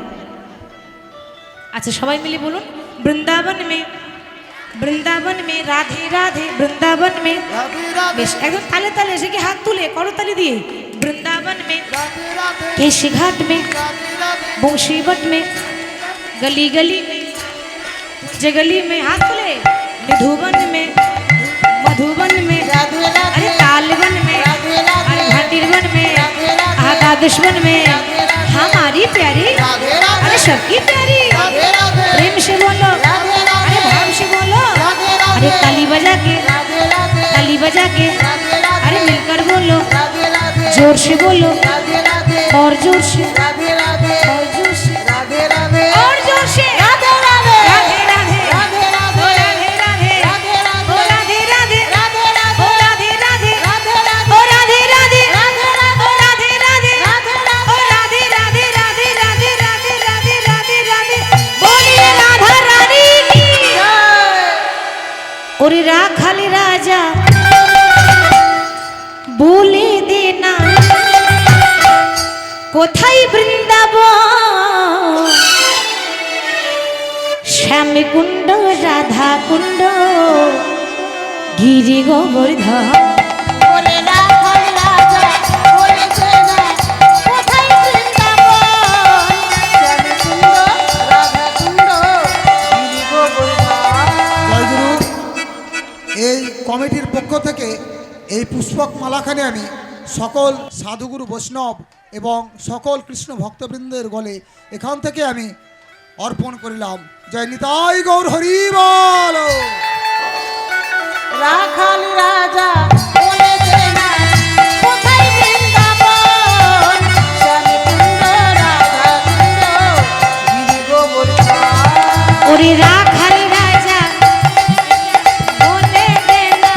আচ্ছা সবাই মিলে বলুন, বৃন্দাবন মে রাধে রাধে, বৃন্দাবন মে। রাধে রাধে বেশ, একদম তালে তালে এসে কি হাত তুলে করতালি দিয়ে। বৃন্দাবন মে, রাধে রাধে केशी घाट में, রাধে রাধে बंशीवट में, गली गली में, जगली में, हाथ खुले, निधुवन में, मधुबन में, राधे राधे अरे तालवन में, राधे राधे अरे घाटीवन में, राधे राधे आदादुश्मन में, राधे राधे हमारी प्यारी, राधे राधे अरे सबकी प्यारी, राधे राधे प्रेम से बोलो, राधे राधे अरे भाव से बोलो, राधे अरे राधे ताली बजा के, राधे राधे ताली बजा के, राधे राधे अरे मिलकर बोलो, राधे राधे जोर से बोलो, राधे राधे और जोर से, राधे राधे और जोर से, राधे राधे और जोर से, राधे राधे राधे राधे, राधे राधे ओ राधे राधे, राधे राधे ओ राधे राधे, राधे ओ राधे राधे राधे, राधे ओ राधे राधे राधे, राधे ओ राधे राधे, राधे ओ राधे राधे, राधे राधे, राधे राधे, राधे राधे, बोलिए राधा रानी की। ओरे राखाल राजा बोले देना কোথায় বৃন্দাবন, শ্যাম কুণ্ড, রাধা কুণ্ড, গিরি গোবর্ধন। ওরে রাখাল রাজা বলেছে না কোথায় বৃন্দাবন, শ্যামকুণ্ড, রাধাকুণ্ড, গিরি গোবর্ধন। জয়গুরু, এই কমিটির পক্ষ থেকে এই পুষ্পক মালাখানে আমি সকল সাধুগুরু বৈষ্ণব এবং সকল কৃষ্ণ ভক্তবৃন্দের গলে এখান থেকে আমি অর্পণ করিলাম। জয় নিতাই গৌর হরি বল। রাখাল রাজা বলেছে না কোথায় বৃন্দাবন, শ্যামকুণ্ড, রাধাকুণ্ড, গিরি গোবর্ধন। ওরে রাখাল রাজা বলে দে না,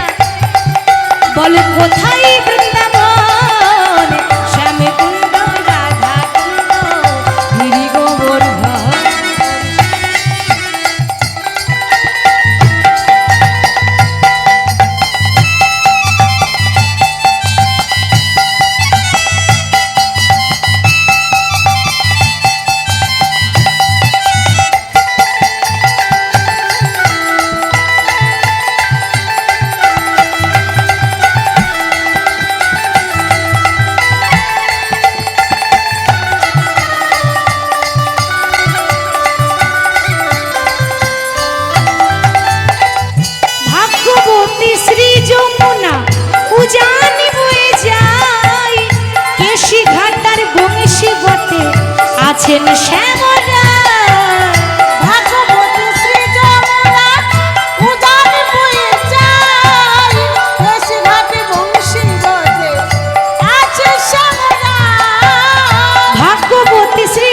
বল কোথায় বৃন্দাবন, শ্যাম কুণ্ড, রাধা কুণ্ড, গিরি গোবর্ধন। ভাগ্যবতী শ্রী যমুনা উজানি বয়ে যায়, কেশি ঘাটার বংশী বটে আছেন শ্যামরা। ভাগবতী শ্রী যমুনা উজান বয়ে যায়, কেশি ঘাটে বংশী বটে আছে শ্যামরা। ভাগ্যবতী শ্রী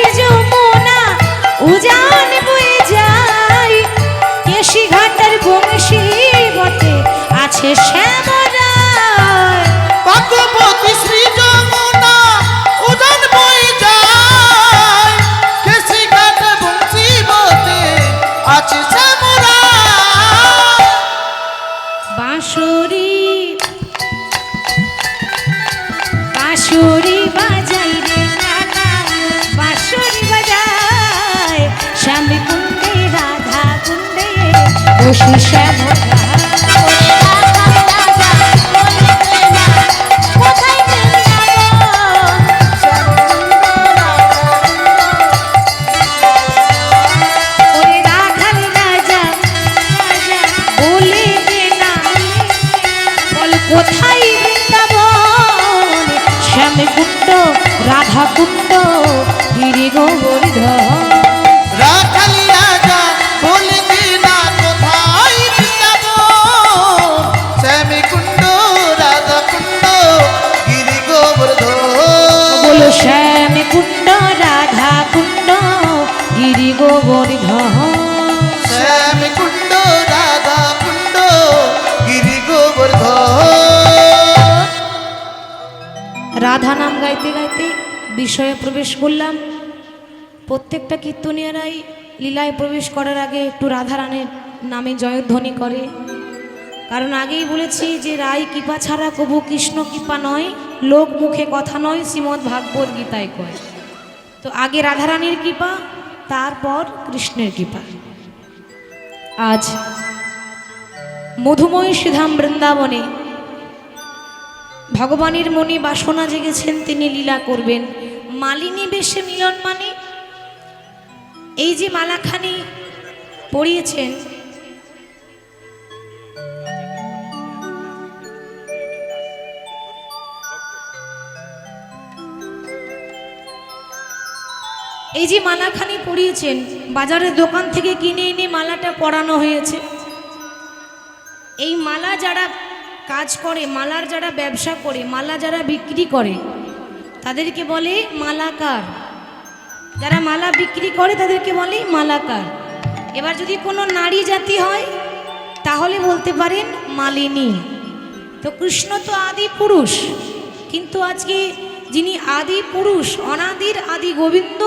বসে শ্যাম ওরে রাখাল রাজা বলে দে না বল কোথায় বৃন্দাবন শ্যামকুণ্ড রাধাকুণ্ড গিরি গোবর্ধন রাখালি রাজা বলে দে না কোথায় বৃন্দাবন শ্যামকুণ্ড রাধাকুণ্ড গিরি গোবর্ধন বলো শ্যামকুণ্ড রাধাকুণ্ড গিরি গোবর্ধন শ্যামকুণ্ড রাধাকুণ্ড গিরি গোবর্ধন। রাধা নাম গাইতে গাইতে বিষয়ে প্রবেশ করলাম। প্রত্যেকটা কীর্তনীয়রাই লীলায় প্রবেশ করার আগে একটু রাধা রানের নামে জয়ধ্বনি করে, কারণ আগেই বলেছি যে রায় কৃপা ছাড়া কবু কৃষ্ণ কৃপা নয়, লোক মুখে কথা নয়, শ্রীমদ্ ভাগবত গীতায় কয়। তো আগে রাধারানীর কৃপা, তারপর কৃষ্ণের কৃপা। আজ মধুময় শ্রীধাম বৃন্দাবনে ভগবানের মনে বাসনা জেগেছেন, তিনি লীলা করবেন। মালিনী বেশে মিলন মানে এই যে মালাখানি পরিয়েছেন, এই যে মালাখানি পরিয়েছেন বাজারের দোকান থেকে কিনে এনে মালাটা পরানো হয়েছে। এই মালা যারা কাজ করে, মালার যারা ব্যবসা করে, মালা যারা বিক্রি করে, তাদেরকে বলে মালাকার। যারা মালা বিক্রি করে তাদেরকে বলে মালাকার। এবার যদি কোনো নারী জাতি হয় তাহলে বলতে পারেন মালিনী। তো কৃষ্ণ তো আদি পুরুষ, কিন্তু আজকে যিনি আদি পুরুষ, অনাদির আদি গোবিন্দ,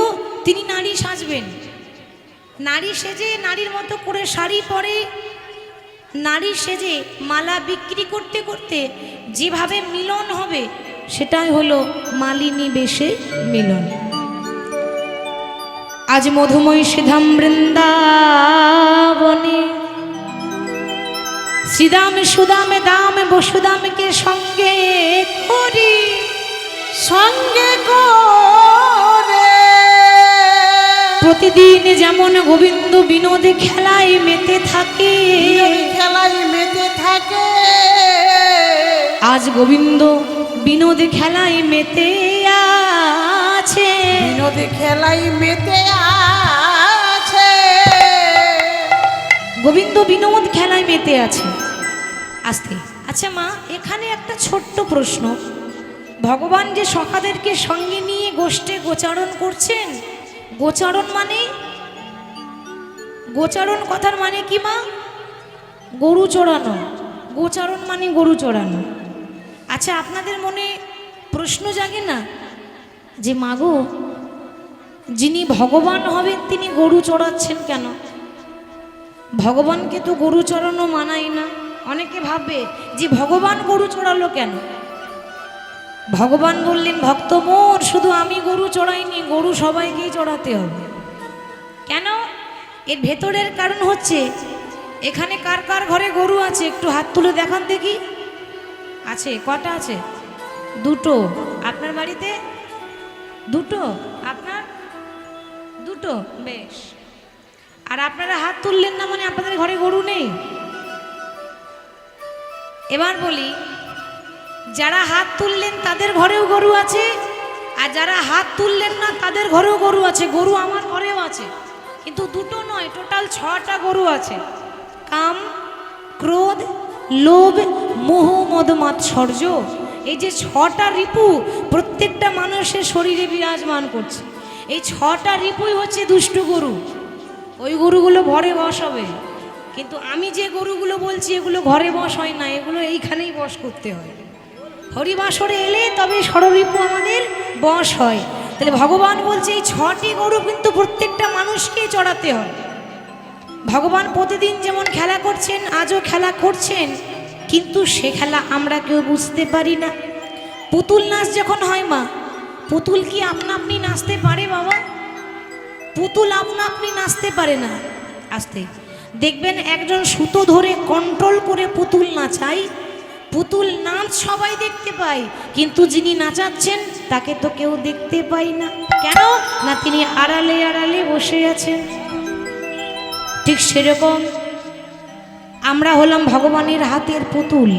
তিনি নারী সাজবেন। নারী সেজে নারীর মতো করে শাড়ি পরে, নারী সেজে মালা বিক্রি করতে করতে যেভাবে মিলন হবে সেটাই হলো মালিনী বেশে মিলন। আজ মধুময় শ্রীধাম বৃন্দাবনে শ্রীদামে সুদামে দামে বসুদামকে সঙ্গে করি, সঙ্গে করে প্রতিদিন যেমন গোবিন্দ বিনোদে খেলায় মেতে থাকে, খেলায় মেতে থাকে। আজ গোবিন্দ বিনোদে খেলায় মেতে আছে, বিনোদে খেলায় মেতে আছে। গোবিন্দ বিনোদ খেলায় মেতে আছে। আস্তে আচ্ছা মা, এখানে একটা ছোট্ট প্রশ্ন। ভগবান যে সখাদেরকে সঙ্গে নিয়ে গোষ্ঠে গোচারণ করছেন, গোচারণ মানে, গোচারণ কথার মানে কি মা? গরু চড়ানো। গোচারণ মানে গরু চড়ানো। আচ্ছা, আপনাদের মনে প্রশ্ন জাগে না যে মাগো, যিনি ভগবান হবেন তিনি গরু চড়াচ্ছেন কেন? ভগবানকে তো গরু চড়ানো মানায় না। অনেকে ভাববে যে ভগবান গরু চড়ালো কেন? ভগবান বললেন, ভক্ত মোর, শুধু আমি গরু চড়াইনি, গরু সবাইকেই চড়াতে হবে। কেন? এর ভেতরের কারণ হচ্ছে, এখানে কার কার ঘরে গরু আছে একটু হাত তুলে দেখান দেখি। আছে? কটা আছে? দুটো। আপনার বাড়িতে দুটো? আপনার দুটো? বেশ। আর আপনারা হাত তুললেন না মানে আপনাদের ঘরে গরু নেই? এবার বলি, যারা হাত তুললেন তাদের ঘরেও গরু আছে, আর যারা হাত তুললেন না তাদের ঘরেও গরু আছে। গরু আমার ঘরেও আছে, কিন্তু দুটো নয়, টোটাল 6টা গরু আছে। কাম, ক্রোধ, লোভ, মোহ, মদ, মাৎসর্য, এই যে 6টা রিপু প্রত্যেকটা মানুষের শরীরে বিরাজমান করছে। এই 6টা রিপুই হচ্ছে দুষ্টু গরু। ওই গরুগুলো ঘরে বস হবে, কিন্তু আমি যে গরুগুলো বলছি এগুলো ঘরে বস হয় না, এগুলো এইখানেই বস করতে হয়। হরিবাসরে এলে তবে ষড়রিপু আমাদের বশ হয়। তাহলে ভগবান বলছে এই 6টি গরু কিন্তু প্রত্যেকটা মানুষকেই চড়াতে হয়। ভগবান প্রতিদিন যেমন খেলা করছেন, আজও খেলা করছেন, কিন্তু সে খেলা আমরা কেউ বুঝতে পারি না। পুতুল নাচ যখন হয় মা, পুতুল কি আপনা আপনি নাচতে পারে বাবা? পুতুল আপনা আপনি নাচতে পারে না। আস্তে, দেখবেন একজন সুতো ধরে কন্ট্রোল করে পুতুল নাচায়, পুতুল নাচ সবাই দেখতে পায়, কিন্তু যিনি নাচাচ্ছেন তাকে তো কেউ দেখতে পায় না। কেন না, তিনি আড়ালে আড়ালে বসে আছেন। ঠিক সেরকম আমরা হলাম ভগবানের হাতের পুতুল।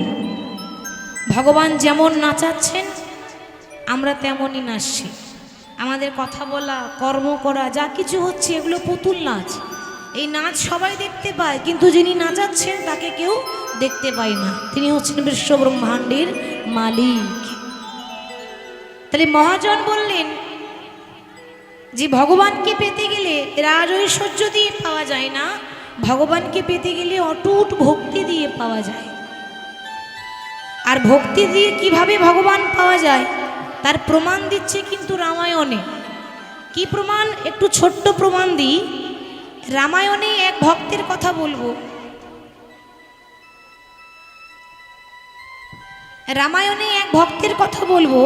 ভগবান যেমন নাচাচ্ছেন আমরা তেমনই নাচছি। আমাদের কথা বলা, কর্ম করা, যা কিছু হচ্ছে এগুলো পুতুল নাচ। এই নাচ সবাই দেখতে পায়, কিন্তু যিনি নাচাচ্ছেন তাকে কেউ দেখতে পায় না। তিনি হচ্ছেন বিশ্ব ব্রহ্মাণ্ডের মালিক। তাহলে মহাজন বললেন যে ভগবানকে পেতে গেলে রাজ ঐশ্বর্য দিয়ে পাওয়া যায় না, ভগবানকে পেতে গেলে অটুট ভক্তি দিয়ে পাওয়া যায়। আর ভক্তি দিয়ে কিভাবে ভগবান পাওয়া যায় তার প্রমাণ দিচ্ছে কিন্তু রামায়ণে। কি প্রমাণ? একটু ছোট্ট প্রমাণ দিই। রামায়ণে এক ভক্তের কথা বলবো। রামায়ণে এক ভক্তের কথা বলবো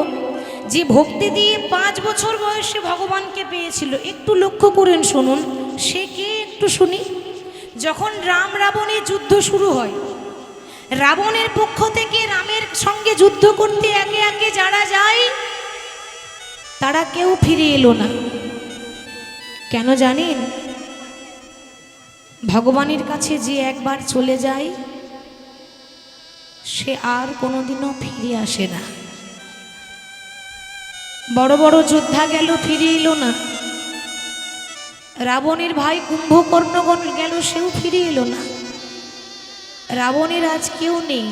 যে ভক্তি দিয়ে 5 বছর বয়সে ভগবানকে পেয়েছিল। একটু লক্ষ্য করেন, শুনুন। সে কে একটু শুনি। যখন রাম রাবণের যুদ্ধ শুরু হয়, রাবণের পক্ষ থেকে রামের সঙ্গে যুদ্ধ করতে একে একে যারা যায় তারা কেউ ফিরে এলো না। কেন জানেন? ভগবানের কাছে যে একবার চলে যায় সে আর কোনোদিনও ফিরে আসে না। বড় বড় যোদ্ধা গেল, ফিরে এলো না। রাবণের ভাই কুম্ভকর্ণগণ গেল, সেও ফিরে এলো না। রাবণের আজ কেউ নেই।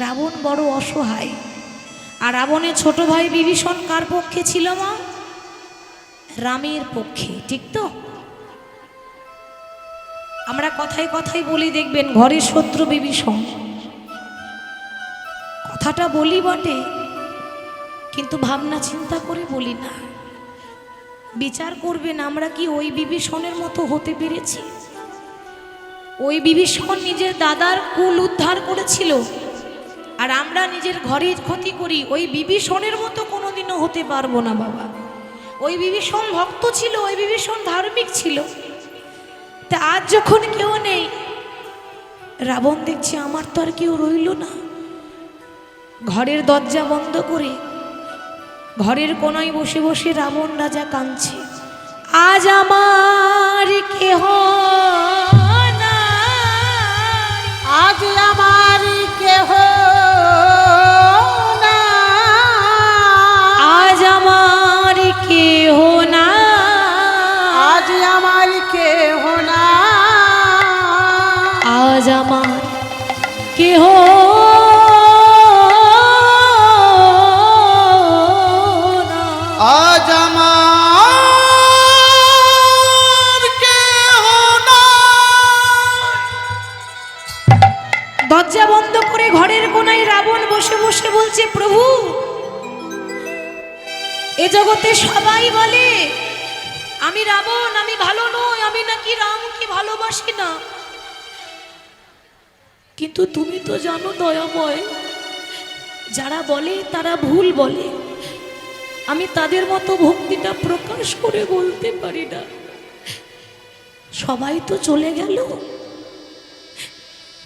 রাবণ বড় অসহায়। আর রাবণের ছোট ভাই বিভীষণ কার পক্ষে ছিল? মা, রামের পক্ষে। ঠিক তো? আমরা কথায় কথায় বলি, দেখবেন ঘরের শত্রু বিভীষণ। কথাটা বলি বটে, কিন্তু ভাবনা চিন্তা করে বলি না। বিচার করবেন আমরা কি ওই বিভীষণের মতো হতে পেরেছি? ওই বিভীষণ নিজের দাদার কুল উদ্ধার করেছিল, আর আমরা নিজের ঘরের ক্ষতি করি। ওই বিভীষণের মতো কোনোদিনও হতে পারবো না বাবা। ওই বিভীষণ ভক্ত ছিল, ওই বিভীষণ ধার্মিক ছিল। তা আজ যখন কেউ নেই, রাবণ দেখছে আমার তো আর কেউ রইল না। ঘরের দরজা বন্ধ করে ঘরের কোনায় বসে বসে রাবণ রাজা কাঁদছে। আজ আমার কেহ নাই, আজ আমার কেহ নাই, আজ আমার কেহ নাই, আজ আমার কেহ নাই, আজ আমার কেহ আজ আমার কেহ নাই। দরজা বন্ধ করে ঘরের কোনায় রাবণ বসে বসে বলছে, প্রভু, এ জগতে সবাই বলে আমি রাবণ, আমি ভালো নই, আমি নাকি রামকে ভালোবাসি না। কিন্তু তুমি তো জানো দয়াময়, যারা বলে তারা ভুল বলে। আমি তাদের মতো ভক্তিটা প্রকাশ করে বলতে পারি না। সবাই তো চলে গেল,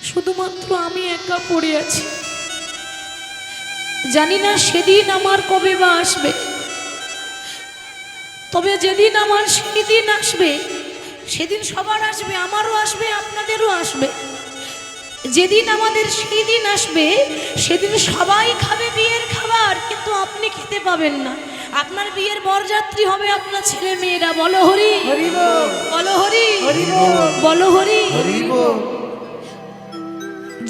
শুধুমাত্র আমি একা পড়ে আছি। জানি না সেদিন আমার কবে বা আসবে, তবে যেদিন আমার সেই দিন আসবে, সেদিন সবার আসবে, আমারও আসবে, আপনাদেরও আসবে। যেদিন আমাদের সেই দিন আসবে, সেদিন সবাই খাবে বিয়ের খাবার, কিন্তু আপনি খেতে পাবেন না। আপনার বিয়ের বরযাত্রী হবে আপনার ছেলে মেয়েরা। বলো হরি, বলো হরি, বলো হরি।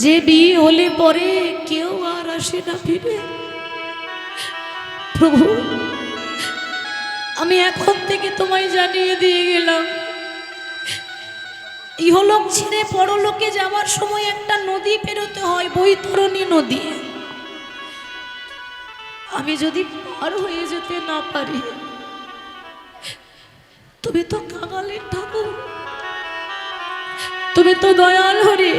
যে বিয়ে হলে পরে কেউ আর আসে না ফিরে। প্রভু, আমি এখন থেকে তোমায় জানিয়ে দিয়ে গেলাম, ইহলোক ছেড়ে পরলোকে যাওয়ার সময় একটা নদী পেরোতে হয়, বৈতরণী নদী। আমি যদি পার হয়ে যেতে না পারি, তুমি তো কাঙালের ঠাকুর, তুমি তো দয়াল হরে,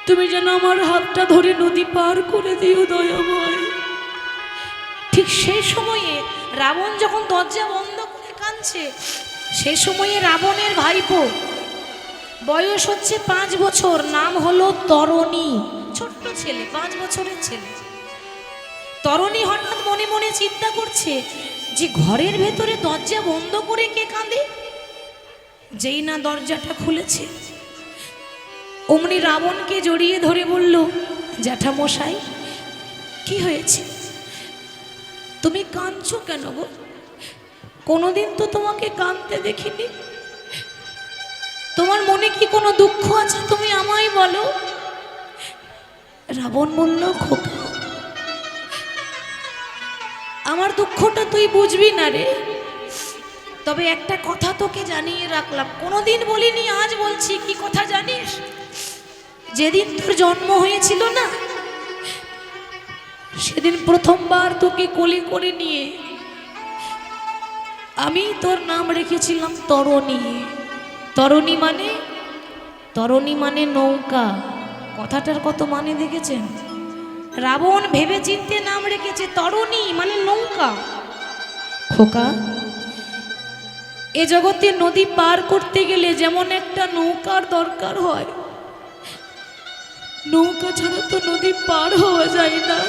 তুমি যেন আমার হাতটা ধরে নদী পার করে দিও দয়াময়। ঠিক সেই সময়ে রাবণ যখন দরজা বন্ধ করে কাঁদছে, সেই সময়ে রাবণের ভাইপো বয়স হচ্ছে 5 বছর, নাম হলো তরণী। ছোট্ট ছেলে, 5 বছরের ছেলে। তরণী হঠাৎ মনে মনে চিন্তা করছে যে ঘরের ভেতরে দরজা বন্ধ করে কে কাঁদে। যেই না দরজাটা খুলেছে, অমনি রাবণকে জড়িয়ে ধরে বলল, জ্যাঠামশাই কি হয়েছে, তুমি কাঁদছো কেন গো? কোনোদিন তো তোমাকে কাঁদতে দেখিনি। তোমার মনে কি কোনো দুঃখ আছে, তুমি আমায় বলো। রাবণ বলল, খোকা, আমার দুঃখটা তুই বুঝবি না রে, তবে একটা কথা তোকে জানিয়ে রাখলাম, কোনোদিন বলিনি, আজ বলছি। কি কথা জানিস? যেদিন তোর জন্ম হয়েছিল না, সেদিন প্রথমবার তোকে কোলে করে নিয়ে আমি তোর নাম রেখেছিলাম তরণী। তরণী মানে, তরণী মানে নৌকা। কথাটার কত মানে দেখেছেন? রাবণ ভেবে চিনতে নাম রেখেছে তরণী মানে নৌকা। খোকা, এ জগতে নদী পার করতে গেলে যেমন একটা নৌকার দরকার হয়, নৌকা ছাড়া তো নদী পার হওয়া যায় না।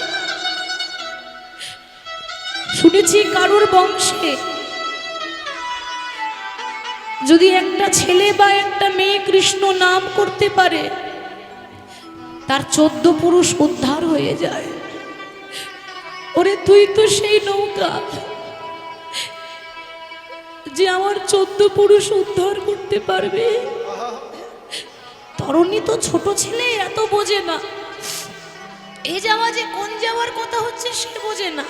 শুনেছি কারুর বংশে যদি একটা ছেলে বা একটা মেয়ে কৃষ্ণ নাম করতে পারে, তার 14 পুরুষ উদ্ধার হয়ে যায়। ওরে তুই তো সেই নৌকা যে আমার 14 পুরুষ উদ্ধার করতে পারবে। তরণী তো ছোট ছেলে, এত বোঝে না। এ যাওয়া যে কোন যাওয়ার কথা হচ্ছে সে বোঝে না।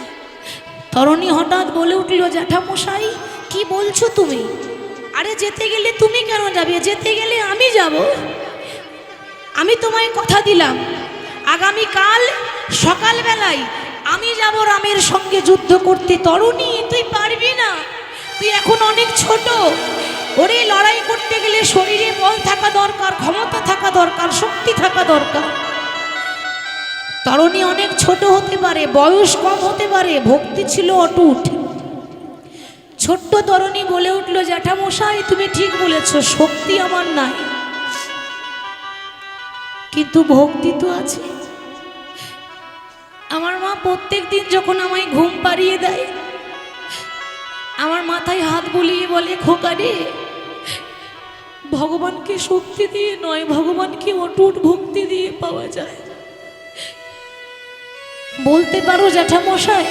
তরণী হঠাৎ বলে উঠল, জ্যাঠামশাই কি বলছো তুমি? আরে যেতে গেলে তুমি কেন যাবে? যেতে গেলে আমি যাব। আমি তোমায় কথা দিলাম, আগামীকাল সকালবেলায় আমি যাব রামের সঙ্গে যুদ্ধ করতে। তরণী, তুই পারবি না, তুই এখন অনেক ছোট। ওরে লড়াই করতে গেলে শরীরে বল থাকা দরকার, ক্ষমতা থাকা দরকার, শক্তি থাকা দরকার। তরণী অনেক ছোট হতে পারে, বয়স কম হতে পারে, ভক্তি ছিল অটুট। ছোট্ট তরণী বলে উঠল, জ্যাঠামশাই তুমি ঠিক বলেছ, শক্তি আমার নাই, কিন্তু ভক্তি তো আছে। আমার মা প্রত্যেক দিন যখন আমায় ঘুম পাড়িয়ে দেয়, আমার মাথায় হাত বুলিয়ে বলে, খোকা রে, ভগবানকে শক্তি দিয়ে নয়, ভগবানকে অটুট ভক্তি দিয়ে পাওয়া যায়। বলতে পারো জ্যাঠামশাই,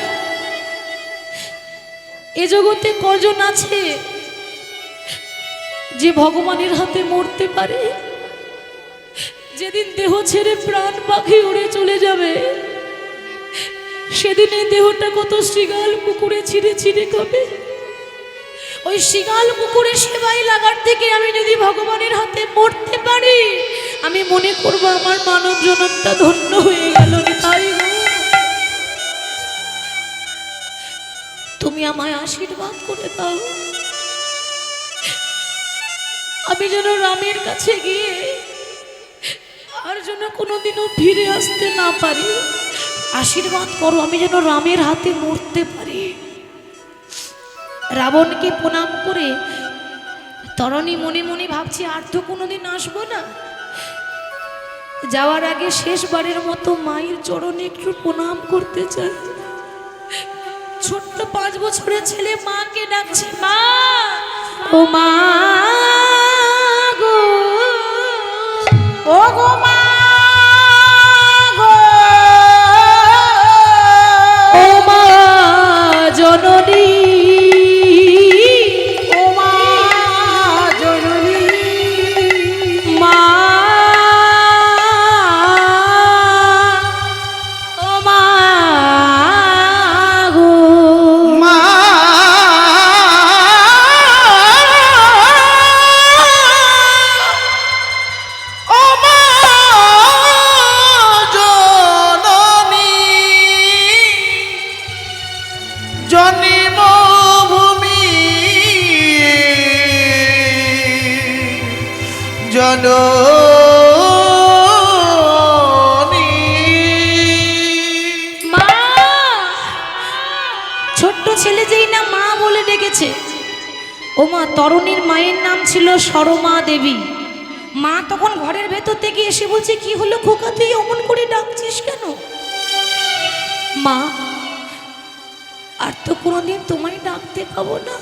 এ জগতে কজন আছে যে ভগবানের হাতে মরতে পারে? যেদিন দেহ ছেড়ে প্রাণ পাখি উড়ে চলে যাবে, সেদিন এই দেহটা কত শৃগাল পুকুরে ছিঁড়ে ছিঁড়ে খাবে। ওই শৃগাল পুকুরে সেবাই লাগার থেকে আমি যদি ভগবানের হাতে মরতে পারি, আমি মনে করব আমার মানব জনমটা ধন্য হয়ে গেল। তাই তুমি আমায় আশীর্বাদ করে দাও, আমি যেন রামের কাছে গিয়ে আর যেন কোনোদিনও ফিরে আসতে না পারি। আশীর্বাদ করো, আমি যেন রামের হাতে মরতে পারি। রাবণকে প্রণাম করে তরণী মনে মনে ভাবছি, আর তো কোনোদিন আসবো না। যাওয়ার আগে শেষবারের মতো মায়ের চরণে একটু প্রণাম করতে চাই। ছোট্ট 5 বছরের ছেলে মাকে ডাকছে, মা, ও মা গো, ও গো মা গো, ও মা জননী, ও মা জননী, মা, ও মা গো, মা ও মা জননী, জন্ম ভূমি জননী। মা। ছোট্ট ছেলে যেই না মা বলে ডেকেছে, ও মা, তরণীর মায়ের নাম ছিল সরমা দেবী, মা তখন ঘরের ভেতর থেকে এসে বলছে, কি হলো খোকা, তুই অমন করে ডাকছিস কেন? মা, আর তো কোনোদিন তোমায় ডাকতে পাবো না,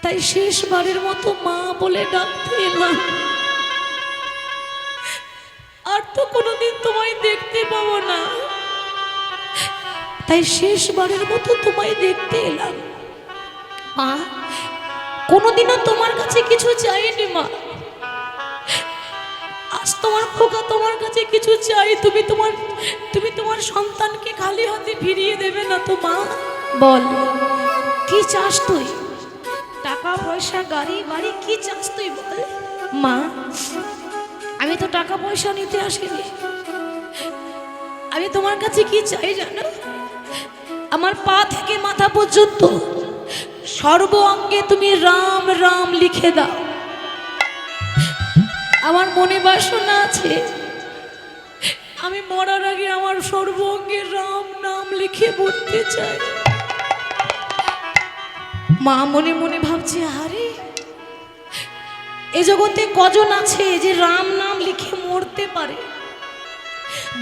তাই শেষবারের মতো মা বলে ডাকতে এলাম। আর তো কোনোদিন তোমায় দেখতে পাবো না, তাই শেষবারের মতো তোমায় দেখতে এলাম। মা, কোনোদিনও তোমার কাছে কিছু চাইনি মা, আজ তোমার খোকা তোমার কাছে কিছু চাই, তুমি তোমার সন্তানকে খালি হাতে ফিরিয়ে দেবে না তো মা? বল, কি চাস তুই? টাকা পয়সা, গাড়ি বাড়ি, কি চাস তুই বল? মা, আমি তো টাকা পয়সা নিতে আসিনি, আমি তোমার কাছে কি চাই জানো? আমার পা থেকে মাথা পর্যন্ত সর্ব অঙ্গে তুমি রাম রাম লিখে দাও। আমার মনে বাসনা আছে, আমি মরার আগে আমার সর্ব অঙ্গে রাম নাম লিখে মরতে চাই। মা মনে মনে ভাবছে, আরে এ জগতে কজন আছে যে রাম নাম লিখে মরতে পারে?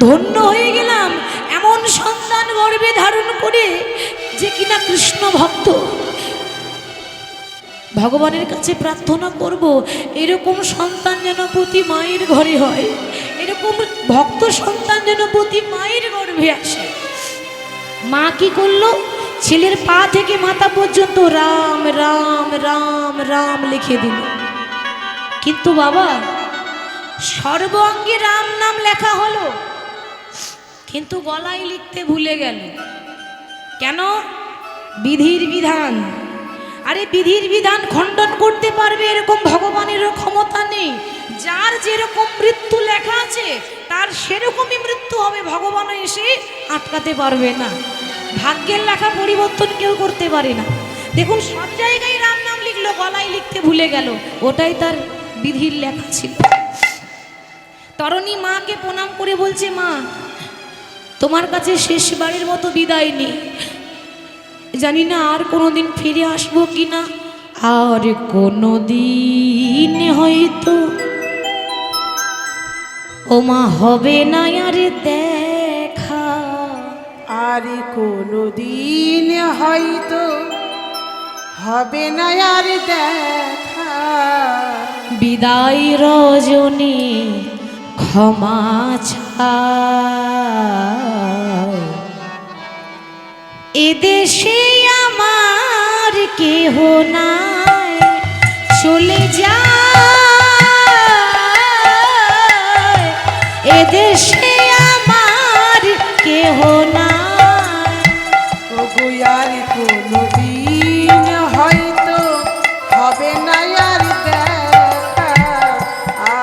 ধন্য হয়ে গেলাম এমন সন্তান গর্ভে ধারণ করে যে কিনা কৃষ্ণ ভক্ত। ভগবানের কাছে প্রার্থনা করব এরকম সন্তান যেন প্রতি মায়ের ঘরে হয়, এরকম ভক্ত সন্তান যেন প্রতি মায়ের গর্ভে আসে। মা কি করলো? ছেলের পা থেকে মাথা পর্যন্ত রাম রাম রাম রাম লিখে দিল। কিন্তু বাবা, সর্ব অঙ্গে রাম নাম লেখা হলো, কিন্তু গলায় লিখতে ভুলে গেল। কেন? বিধির বিধান। আরে বিধির বিধান খণ্ডন করতে পারবে এরকম ভগবানেরও ক্ষমতা নেই। যার যেরকম মৃত্যু লেখা আছে তার সেরকমই মৃত্যু হবে, ভগবান এসে আটকাতে পারবে না। ভাগ্যের লেখা পরিবর্তন কেউ করতে পারে না। দেখুন, সব জায়গায় রাম নাম লিখলো, গলায় লিখতে ভুলে গেল, ওটাই তার বিধির লেখা ছিল। তরণী মাকে প্রণাম করে বলছে, মা, তোমার কাছে শেষবারের মতো বিদায় নেই, জানি না আর কোনোদিন ফিরে আসবো কিনা, আর কোনোদিন হয়তো ও মা হবে না আর দেখা, আর কোনোদিন হয়তো হবে না আর দেখা। বিদায় রজনী ক্ষমা চাই, এদেশে আমার কেহ নাই, চলে যায়, এদেশে আমার কেহ নাই। ওগো আর কোনোদিন হয়তো হবে না আর দেখা,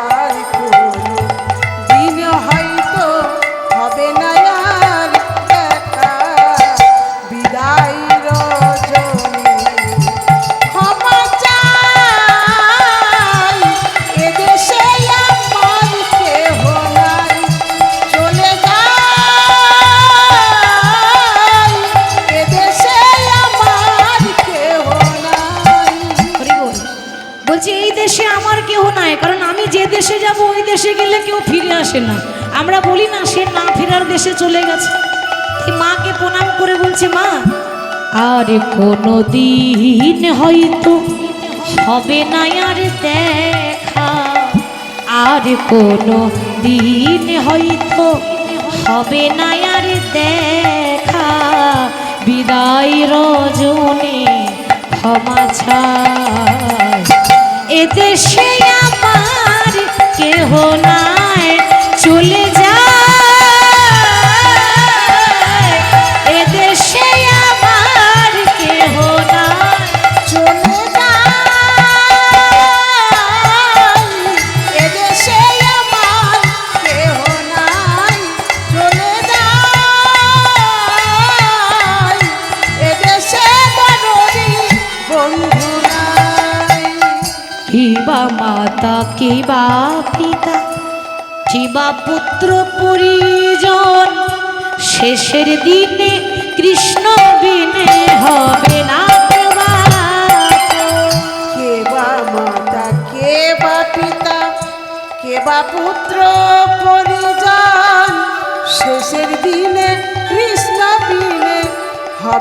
আর কোনোদিন হয়তো হবে না আর দেখা। বিদায় রজনী ক্ষমা চাই, এদেশে আমার কেহ নাই, চলে যায়, এদেশে আমার কেহ নাই। হরি বল। বলছি এই দেশে আমার কেউ নাই, কারণ আমি যে দেশে যাব ওই দেশে গেলে কেউ ফিরে আসে না। আমরা বলি না, সে না ফেরার দেশে চলে গেছে। এই মাকে প্রণাম করে বলছে, মা, আর কোনো দিন হয়তো হবে না আর দেখা, আর কোনো দিন হয়তো হবে না আর দেখা। বিদায় রজনী ক্ষমা চাই, এদেশে আমার কেহ নাই, চলে যায়, এদেশে আমার কেহ নাই, চলে যায়, এদেশে আমার কেহ নাই, চলে যায়, এদেশে বারোরি বন্ধু নাই। কিবা মাতা, কিবা পিতা, কিবা পুত্র পরিজন, শেষের দিনে কৃষ্ণ বিনে হবে না কেবা। কে বা মাতা, কে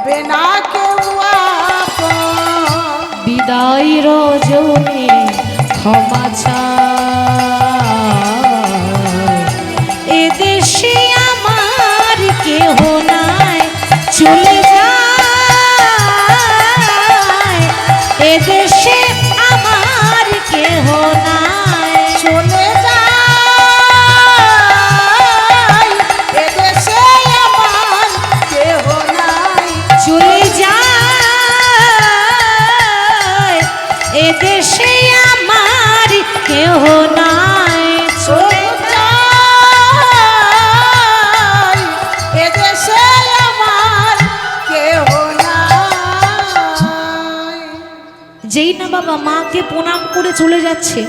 হবে না কেউ আপন। বিদায় রজনী ক্ষমা চাই, এদেশে আমার কেহ নাই, চলে যায় এদেশে আমার কেহ নাই। চলে যায় এদেশে আমার কেহ নাই। চলে যায় এদেশে আমার কেহ নাই। চলে যায় এদেশে আমার কেহ নাই। যেই না বাবা মাকে প্রণাম করে চলে যাচ্ছে,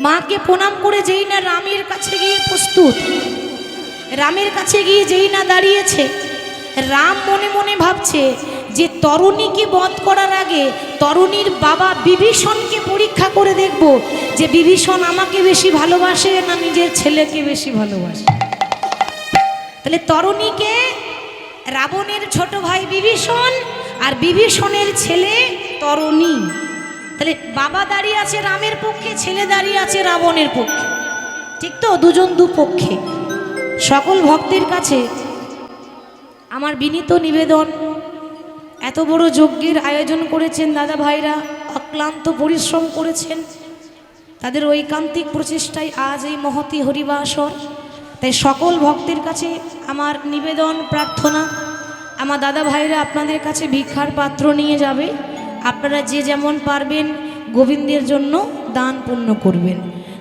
মাকে প্রণাম করে যেই না রামের কাছে গিয়ে প্রস্তুত, রামের কাছে গিয়ে যেই না দাঁড়িয়েছে, রাম মনে মনে ভাবছে যে তরুণীকে বধ করার আগে তরুণীর বাবা বিভীষণকে পরীক্ষা করে দেখব যে বিভীষণ আমাকে বেশি ভালোবাসে না নিজের ছেলেকে বেশি ভালোবাসে। তাহলে তরুণীকে রাবণের ছোট ভাই বিভীষণ আর বিভীষণের ছেলে তরুণী। তাহলে বাবা দাঁড়িয়ে আছে রামের পক্ষে, ছেলে দাঁড়িয়ে আছে রাবণের পক্ষে, ঠিক তো? দুজন দুপক্ষে। সকল ভক্তের কাছে আমার বিনীত নিবেদন, এত বড় যজ্ঞের আয়োজন করেছেন দাদা ভাইরা, অক্লান্ত পরিশ্রম করেছেন, তাদের ঐকান্তিক প্রচেষ্টায় আজ এই মহতি হরিবাসর। তাই সকল ভক্তের কাছে আমার নিবেদন, প্রার্থনা, আমার দাদা ভাইরা আপনাদের কাছে ভিক্ষার পাত্র নিয়ে যাবে, আপনারা যে যেমন পারবেন গোবিন্দের জন্য দান পুণ্য করবেন।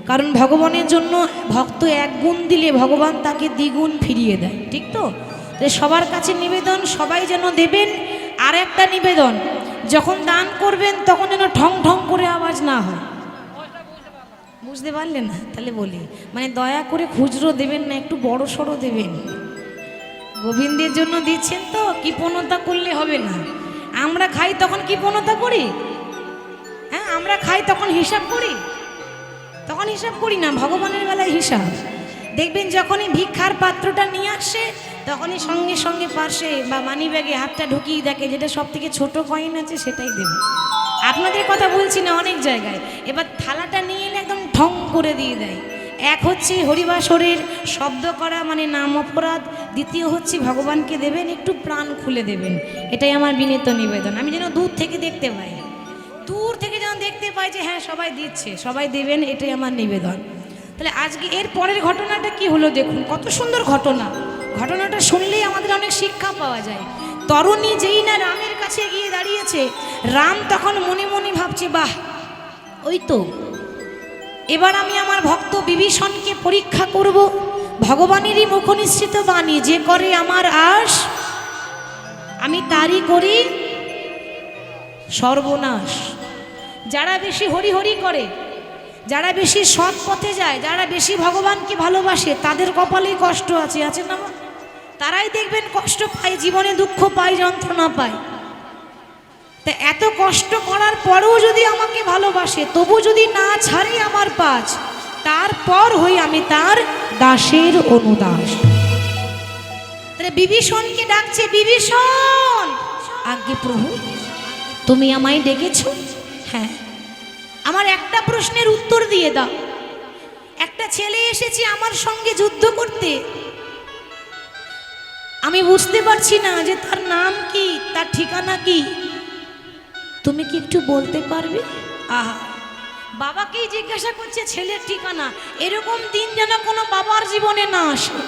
কারণ ভগবানের জন্য ভক্ত এক গুণ দিলে ভগবান তাকে দ্বিগুণ ফিরিয়ে দেয়, ঠিক তো? তাই সবার কাছে নিবেদন, সবাই যেন দেবেন। আর একটা নিবেদন, যখন দান করবেন তখন যেন ঠং ঠং করে আওয়াজ না হয়। বুঝতে পারলেন না? তাহলে বলি, মানে দয়া করে খুচরো দেবেন না, একটু বড় সড়ো দেবেন। গোবিন্দের জন্য দিচ্ছেন তো, কৃপণতা করলে হবে না। আমরা খাই তখন কৃপণতা করি? হ্যাঁ, আমরা খাই তখন হিসাব করি? তখন হিসাব করি না, ভগবানের বেলায় হিসাব। দেখবেন যখনই ভিক্ষার পাত্রটা নিয়ে আসে তখনই সঙ্গে সঙ্গে পার্শ্বে বা মানি ব্যাগে হাতটা ঢুকিয়ে দেখে যেটা সব থেকে ছোট কয়েন আছে সেটাই দেবে। আপনাদের কথা বলছি না, অনেক জায়গায় এবার থালাটা নিয়ে এলে একদম ঢং করে দিয়ে দেয়। এক হচ্ছে হরিবাসরের শব্দ করা মানে নাম অপরাধ, দ্বিতীয় হচ্ছে ভগবানকে দেবেন একটু প্রাণ খুলে দেবেন। এটাই আমার বিনীত নিবেদন। আমি যেন দূর থেকে দেখতে পাই, দূর থেকে যেন দেখতে পাই যে হ্যাঁ সবাই দিচ্ছে, সবাই দেবেন, এটাই আমার নিবেদন। তাহলে আজকে এর পরের ঘটনাটা কি হলো দেখুন, কত সুন্দর ঘটনা। ঘটনাটা শুনলেই আমাদের অনেক শিক্ষা পাওয়া যায়। তরুণী যেই না রামের কাছে গিয়ে দাঁড়িয়েছে, রাম তখন মনে মনে ভাবছে বাহ, ওই তো এবার আমি আমার ভক্ত বিভীষণকে পরীক্ষা করব। ভগবানেরই মুখনিসৃত বাণী, যে করে আমার আশ আমি তারই করি সর্বনাশ। যারা বেশি হরি হরি করে, যারা বেশি সৎ পথে যায়, যারা বেশি ভগবানকে ভালোবাসে, তাদের কপালেই কষ্ট আছে, আছে না? তারাই দেখবেন কষ্ট পায়, জীবনে দুঃখ পায়, যন্ত্রণা পায়। তা এত কষ্ট করার পরেও যদি আমাকে ভালোবাসে, তবু যদি না ছাড়ে আমার পাজ, তারপর হই আমি তার দাসের অনুদাস। তাহলে বিভীষণকে ডাকছে, বিভীষণ। আজ্ঞে প্রভু, তুমি আমায় ডেকেছ? হ্যাঁ। আমার একটা প্রশ্নের উত্তর দিয়ে দাও। একটা ছেলে এসেছে আমার সঙ্গে যুদ্ধ করতে, আমি বুঝতে পারছি না যে তার নাম কি, তার ঠিকানা কি, তুমি কি একটু বলতে পারবে? আহা, বাবাকেই জিজ্ঞাসা করছে ছেলের ঠিকানা। এরকম দিন যেন কোনো বাবার জীবনে না আসে।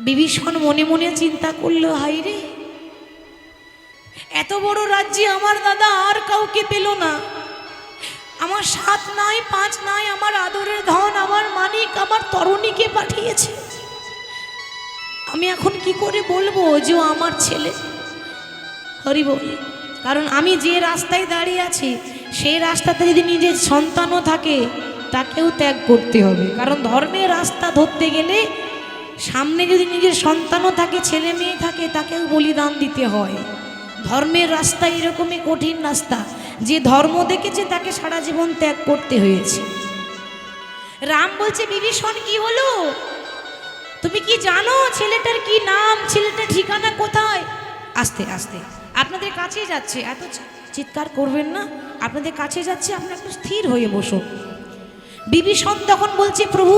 বিভীষণ মনে মনে চিন্তা করলো, হাই রে, এত বড় রাজ্যে আমার দাদা আর কাউকে পেল না, আমার 7 নাই 5 নাই, আমার আদরের ধন, আমার মানিক, আমার তরুণীকে পাঠিয়েছে। আমি এখন কি করে বলবো যে ও আমার ছেলে? হরি বল। কারণ আমি যে রাস্তায় দাঁড়িয়ে আছি সেই রাস্তাতে যদি নিজের সন্তানও থাকে তাকেও ত্যাগ করতে হবে। কারণ ধর্মের রাস্তা ধরতে গেলে সামনে যদি নিজের সন্তানও থাকে, ছেলে মেয়ে থাকে, তাকেও বলিদান দিতে হয়। ধর্মের রাস্তা এরকমই কঠিন রাস্তা, যে ধর্ম দেখেছে তাকে সারা জীবন ত্যাগ করতে হয়েছে। রাম বলছে, বিভীষণ কি হলো? তুমি কি জানো ছেলেটার কি নাম, ছেলেটার ঠিকানা কোথায়? আস্তে আস্তে আপনাদের কাছে যাচ্ছে, এত চিৎকার করবেন না, আপনাদের কাছে যাচ্ছে, আপনারা একটু স্থির হয়ে বসুন। বিভীষণ তখন বলছে, প্রভু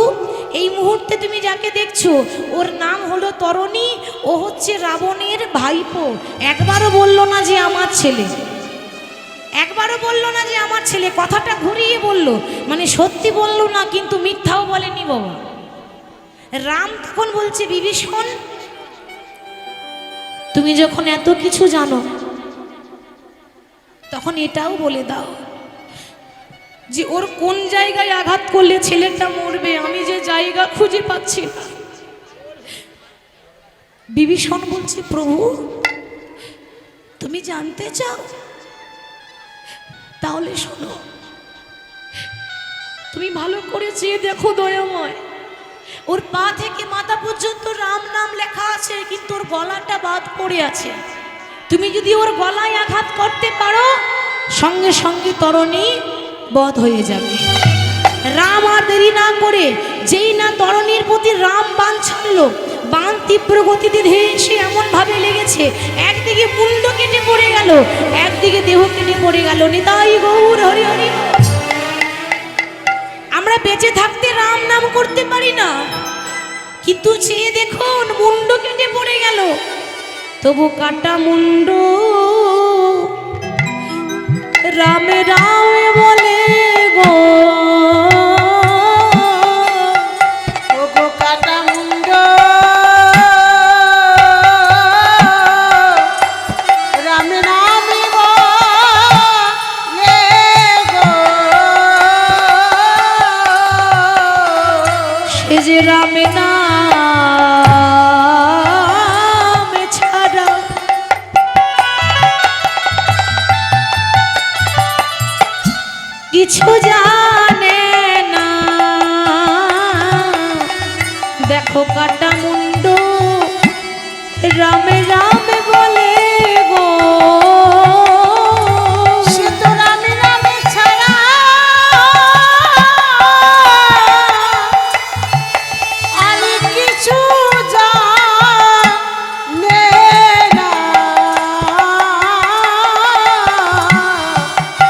এই মুহূর্তে তুমি যাকে দেখছো ওর নাম হলো তরণী, ও হচ্ছে রাবণের ভাইপো। একবারও বললো না যে আমার ছেলে, একবারও বললো না যে আমার ছেলে, কথাটা ঘুরিয়ে বললো, মানে সত্যি বললো না কিন্তু মিথ্যাও বলেনি বাবা। রাম তখন বলছে, বিভীষণ তুমি যখন এত কিছু জানো তখন এটাও বলে দাও যে ওর কোন জায়গায় আঘাত করলে ছেলেটা মরবে, আমি যে জায়গা খুঁজে পাচ্ছি না। বিভীষণ বলছে, প্রভু তুমি জানতে চাও, তাহলে শোনো, তুমি ভালো করে চেয়ে দেখো দয়াময়, ওর পা থেকে মাথা পর্যন্ত রাম নাম লেখা আছে, কিন্তু ওর গলাটা বাদ পড়ে আছে। তুমি যদি ওর গলায় আঘাত করতে পারো সঙ্গে সঙ্গে তরণী বধ হয়ে যাবে। রাম আর দেরি না করে যেই না তরণীর প্রতি রাম বাণ ছাড়লো, বাণ তীব্র গতিতে ধেয়ে এসে এমন ভাবে লেগেছে, একদিকে মুন্ড কেটে পড়ে গেল, একদিকে দেহ কেটে পড়ে গেল। নিতাই গৌর হরি হরি। আমরা বেঁচে থাকতে রাম নাম করতে পারি না, কিন্তু চেয়ে দেখুন মুন্ড কেটে পড়ে গেল, তবু কাটা মুন্ড রামে রামে বলে গো, ওগো কাটা মুন্ড রামে নামে বলে গো, সে যে রামে নাম ছাড়া কিছু জানে না। দেখো কাটা মুন্ড রামে রামে বলে গো, সে তো রামে রামে ছাড়া আর কিছু জানে না।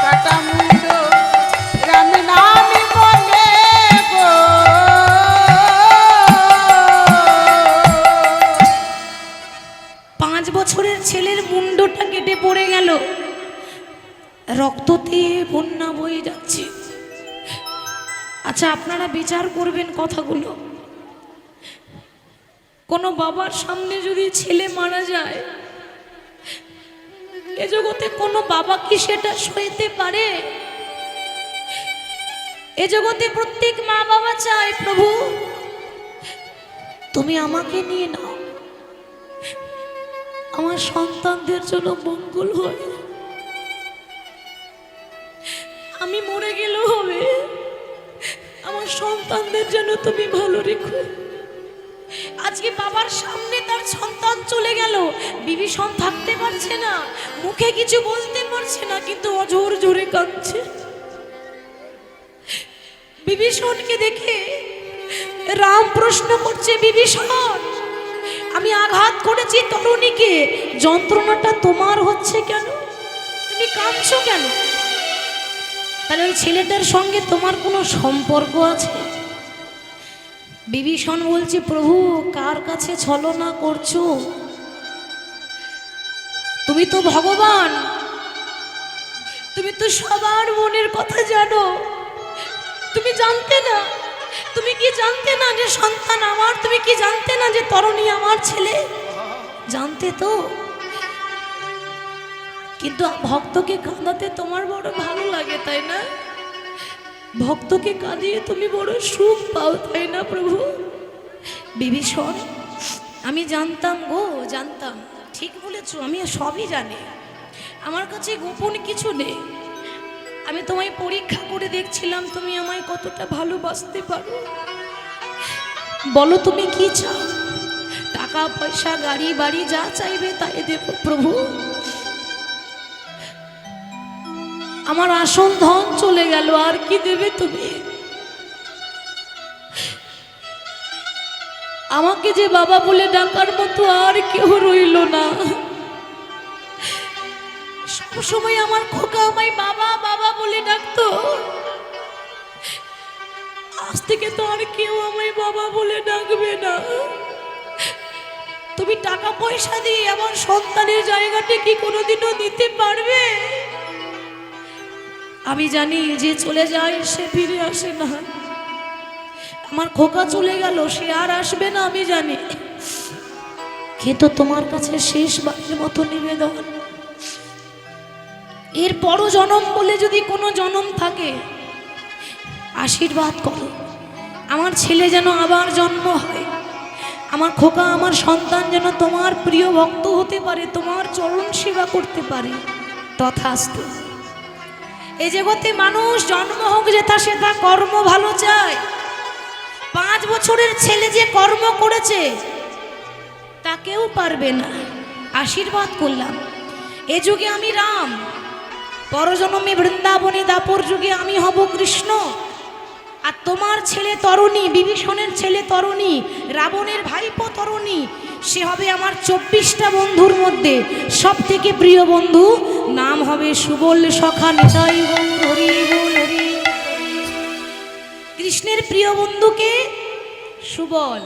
কাটা মুন্ড রামে নামে বলে গো, 5 বছরের ছেলের মুন্ডটা কেটে পড়ে গেল, রক্ততে বন্যা বয়ে যাচ্ছে। আচ্ছা আপনারা বিচার করবেন কথাগুলো, কোনো বাবার সামনে যদি ছেলে মারা যায়, এ জগতে কোনো বাবা কি সেটা সইতে পারে? এ জগতে প্রত্যেক মা বাবা চায়, প্রভু তুমি আমাকে নিয়ে নাও, আমার সন্তানদের জন্য মঙ্গল হয়, আমি মরে গেলেও হবে, আমার সন্তানদের জন্য তুমি ভালো রেখো। আজকে বাবার সামনে তার সন্তান চলে গেল, বিভীষণ থাকতে পারছে না, মুখে কিছু বলতে পারছে না, কিন্তু অঝোর জোরে কাঁদছে। বিভীষণকে দেখে রাম প্রশ্ন করছে, বিভীষণ আমি আঘাত করেছি তরুণীকে, যন্ত্রণাটা তোমার হচ্ছে কেন, তুমি কাঁদছো কেন? তাহলে ওই ছেলেটার সঙ্গে তোমার কোনো সম্পর্ক আছে? বিভীষণ বলছে, প্রভু কার কাছে ছলনা করছো, তুমি তো ভগবান, তুমি তো সবার মনের কথা জানো, তুমি জানতে না, তুমি কি জানতে না যে সন্তান আমার, তুমি কি জানতে না যে তরণী আমার ছেলে, জানতে তো, কিন্তু ভক্তকে কাঁদাতে তোমার বড় ভালো লাগে তাই না? ভক্তকে কাঁদিয়ে তুমি বড় সুখ পাও তাই না প্রভু? বিভীষণ আমি জানতাম গো, জানতাম, ঠিক বলেছো, আমি সবই জানি, আমার কাছে গোপন কিছু নেই, আমি তোমায় পরীক্ষা করে দেখছিলাম তুমি আমায় কতটা ভালোবাসতে পারো। বলো তুমি কি চাও, টাকা পয়সা গাড়ি বাড়ি যা চাইবে তাই দেব প্রভু, আমার আসল ধন চলে গেল, আর কি দেবে তুমি? আমাকে যে বাবা বলে ডাকার মতো আর কেউ রইল না। সবসময় আমার খোকা আমায় বাবা বাবা বলে ডাকতো, আজ থেকে তো আর কেউ আমায় বাবা বলে ডাকবে না। তুমি টাকা পয়সা দিয়ে আমার সন্তানের জায়গাটা কি কোনোদিনও দিতে পারবে? আমি জানি যে চলে যায় সে ফিরে আসে না। আমার খোকা চলে গেল, সে আর আসবে না আমি জানি। কিন্তু তোমার কাছে শেষবারের মতো নিবেদন, এর পরও জনম বলে যদি কোনো জনম থাকে, আশীর্বাদ করো আমার ছেলে যেন আবার জন্ম হয়, আমার খোকা আমার সন্তান যেন তোমার প্রিয় ভক্ত হতে পারে, তোমার চরণ সেবা করতে পারে। তথাস্তু। এই জগতে মানুষ জন্ম হোক যেথা সেথা কর্ম ভালো চায়। 5 বছরের ছেলে যে কর্ম করেছে তা কেউ পারবে না। আশীর্বাদ করলাম এ যুগে আমি রাম, পরজন্মে বৃন্দাবনে, দাপর যুগে আমি হব কৃষ্ণ। আর তোমার ছেলে তরুণী, বিভীষণের ছেলে তরুণী, রাবণের ভাইপো তরুণী, সে হবে আমার 24টা বন্ধুর মধ্যে সব থেকে প্রিয় বন্ধু। নাম হবে সুবল সখা নিতাই গৌর হরি বল হরি। কৃষ্ণের প্রিয় বন্ধুকে সুবল,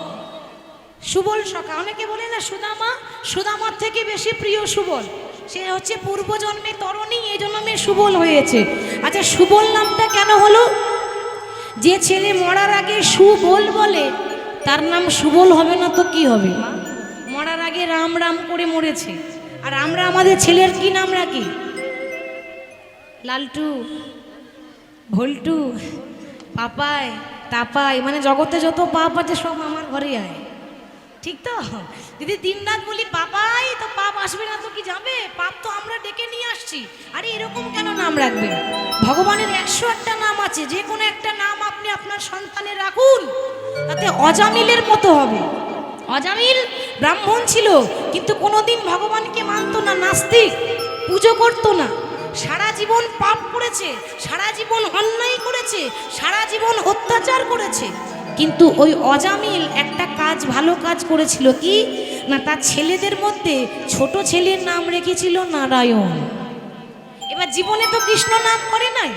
সুবল সখা। অনেকে বলে না সুদামা, সুদামার থেকে বেশি প্রিয় সুবল। সে হচ্ছে পূর্বজন্মে তরুণী, এই জন্মে সুবল হয়েছে। আচ্ছা, সুবল নামটা কেন হলো? যে ছেলে মরার আগে সুবল বলে তার নাম সুবল হবে না তো কি হবে? মরার আগে রাম রাম করে মরেছে। আর আমরা আমাদের ছেলের কি নাম রাখি? লালটু, ভল্টু, পাপাই, তাপাই। মানে জগতে যত পাপ আছে সব আমার ঘরে আয়, ঠিক তো? যদি দিনরাত বলি পাপাই, তো পাপ আসবে না তো কি যাবে? পাপ তো আমরা ডেকে নিয়ে আসছি। আরে এরকম কেন নাম রাখবেন? ভগবানের 108টা নাম আছে, যে কোনো একটা নাম আপনি আপনার সন্তানের রাখুন, তাতে অজামিলের মতো হবে। অজামিল ব্রাহ্মণ ছিল, কিন্তু কোনোদিন ভগবানকে মানত না, নাস্তিক, পুজো করতো না। সারা জীবন পাপ করেছে, সারা জীবন অন্যায় করেছে, সারা জীবন অত্যাচার করেছে। কিন্তু ওই অজামিল একটা কাজ, ভালো কাজ করেছিল কি না, তার ছেলেদের মধ্যে ছোট ছেলের নাম রেখেছিল নারায়ণ। এবার জীবনে তো কৃষ্ণ নাম করে নাই,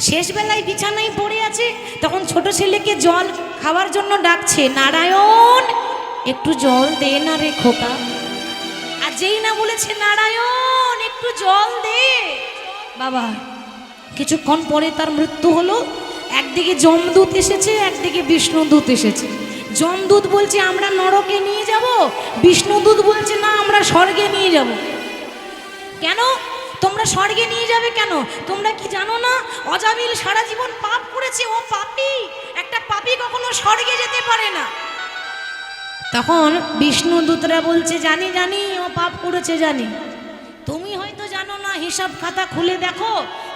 শেষ বেলায় বিছানায় পড়ে আছে, তখন ছোট ছেলেকে জল খাওয়ার জন্য ডাকছে, নারায়ণ একটু জল দে না রে খোকা। আর যেই না বলেছে নারায়ণ একটু জল দে, বাবা কিছুক্ষণ পরে তার মৃত্যু হলো। একদিকে যমদূত এসেছে, একদিকে বিষ্ণুদূত এসেছে। যমদূত বলছে আমরা নরকে নিয়ে যাব, বিষ্ণুদূত বলছে না আমরা স্বর্গে নিয়ে যাব। কেন তোমরা স্বর্গে নিয়ে যাবে কেন? তোমরা কি জানো না অজামিল সারা জীবন পাপ করেছে, ও পাপী। একটা পাপী কখনো স্বর্গে যেতে পারে না। তখন বিষ্ণুদূতরা বলছে জানি জানি ও পাপ করেছে জানি। তুমি হয়তো জানো না, হিসাব খাতা খুলে দেখো,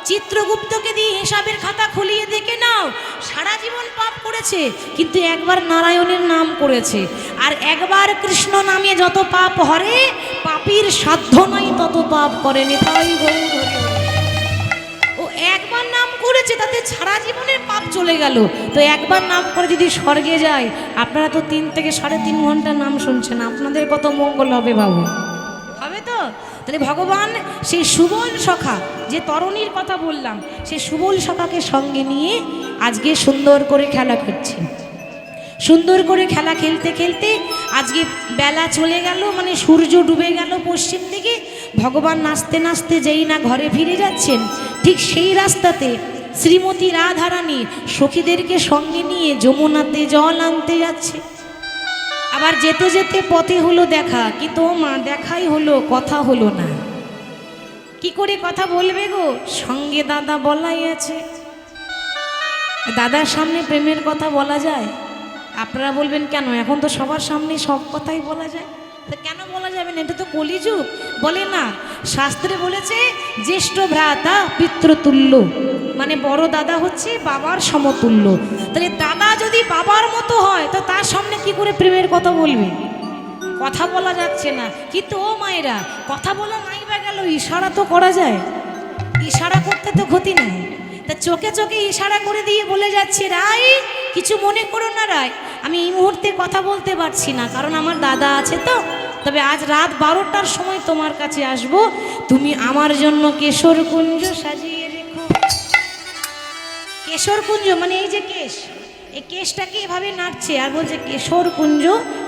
চিত্রগুপ্তকে দিয়ে হিসাবের খাতা খুলিয়ে দেখে নাও, সারা জীবন পাপ করেছে, কিন্তু একবার নারায়ণের নাম করেছে। আর একবার কৃষ্ণ নামে যত পাপ হরে, পাপীর সাধ্য নাই তত পাপ করেনি। তাই গৌর হরি হরি। ও একবার নাম করেছে, তাতে সারা জীবনের পাপ চলে গেল। তো একবার নাম করে যদি স্বর্গে যায়, আপনারা তো 3 থেকে 3.5 ঘন্টা নাম শুনছেন, আপনাদের কত মঙ্গল হবে বাবু, হবে তো? তাহলে ভগবান সেই সুবল সখা, যে তরুণীর কথা বললাম, সেই সুবল সখাকে সঙ্গে নিয়ে আজকে সুন্দর করে খেলা করছে। সুন্দর করে খেলা খেলতে খেলতে আজকে বেলা চলে গেল, মানে সূর্য ডুবে গেল পশ্চিম দিকে। ভগবান নাচতে নাচতে যেই না ঘরে ফিরে যাচ্ছেন, ঠিক সেই রাস্তাতে শ্রীমতী রাধারানী সখীদেরকে সঙ্গে নিয়ে যমুনাতে জল আনতে যাচ্ছে। আবার যেতে যেতে পথে হলো দেখা, কিন্তু মা দেখাই হলো, কথা হলো না। কি করে কথা বলবে গো? সঙ্গে দাদা বলাই আছে। দাদার সামনে প্রেমের কথা বলা যায়? আপনারা বলবেন কেন, এখন তো সবার সামনে সব কথাই বলা যায়। তো কেন বলা যাবে না? এটা তো কলিযুগ। বলে না, শাস্ত্রে বলেছে জ্যেষ্ঠ ভ্রাতা পিতৃতুল্য, মানে বড় দাদা হচ্ছে বাবার সমতুল্য। তাহলে দাদা যদি বাবার মতো হয়, তো তার সামনে কি করে প্রেমের কথা বলবে? কথা বলা যাচ্ছে না। কিন্তু ও মায়েরা, কথা বলা নাই বা গেল, ইশারা তো করা যায়। ইশারা করতে তো ক্ষতি নেই। তা চোখে চোখে ইশারা করে দিয়ে বলে যাচ্ছে, রায় কিছু মনে করো না রায়, আমি এই মুহূর্তে কথা বলতে পারছি না, কারণ আমার দাদা আছে তো। তবে আজ রাত 12টার সময় তোমার কাছে আসব, তুমি আমার জন্য কেশর কুঞ্জ সাজিয়ে রেখো। কেশর কুঞ্জ মানে এই যে কেশ, এই কেশটাকে এভাবে নাড়ছে আর বলছে কেশর কুঞ্জ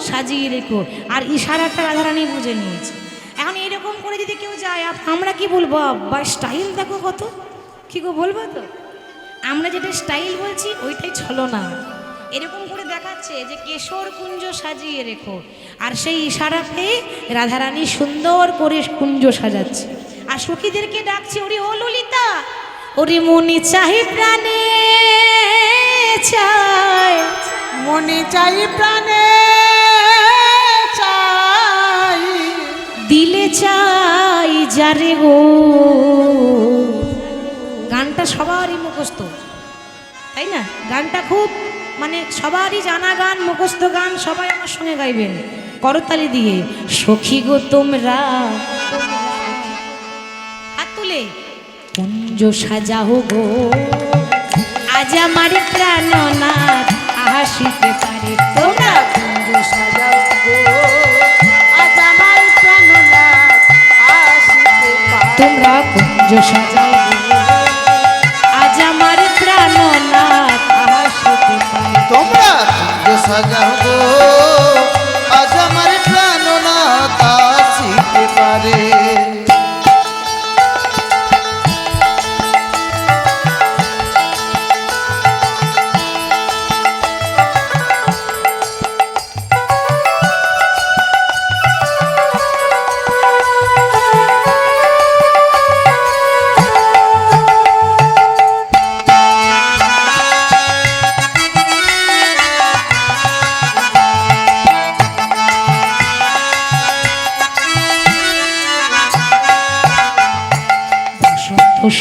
সাজিয়ে রেখো, আর ইশারাটা রাধারানী বুঝে নিয়েছে। এখন এরকম করে যদি কেউ যায়, আমরা কি বলবো? বা স্টাইল দেখো কত, কি গো বলবো তো? আমরা যেটা স্টাইল বলছি ওইটাই ছলো না, এরকম করে দেখাচ্ছে যে কেশর কুঞ্জ সাজিয়ে রেখো, আর সেই ইশারা পেয়ে রাধারানী সুন্দর করে কুঞ্জ সাজাচ্ছে আর সখীদেরকে ডাকছে, ওরে ও ললিতা, ওরে মনে চাই প্রাণে চায়, মনে চাই প্রাণে চাই, দিলে চাই যারে গো। গানটা সবারই মুখস্থ, তাই না? গানটা খুব মানে সবারই জানা গান, মুখস্থ গান, সবাই আমার সঙ্গে গাইবেন করতালি দিয়ে। সখী গো তোমরা হাত তুলে কুঞ্জ সাজাও গো, আজ আমার প্রাণনাথ হাসিতে পারে। তোমরা কুঞ্জ সাজাও গো, আজ আমার প্রাণনাথ আসিতে পারে। তোমরা কুঞ্জ সাজাও গো, আজ আমার প্রাণনাথ হাসিতে পারে। তোমরা কুঞ্জ সাজাও গো, আজ আমার প্রাণনাথ আসিতে পারে।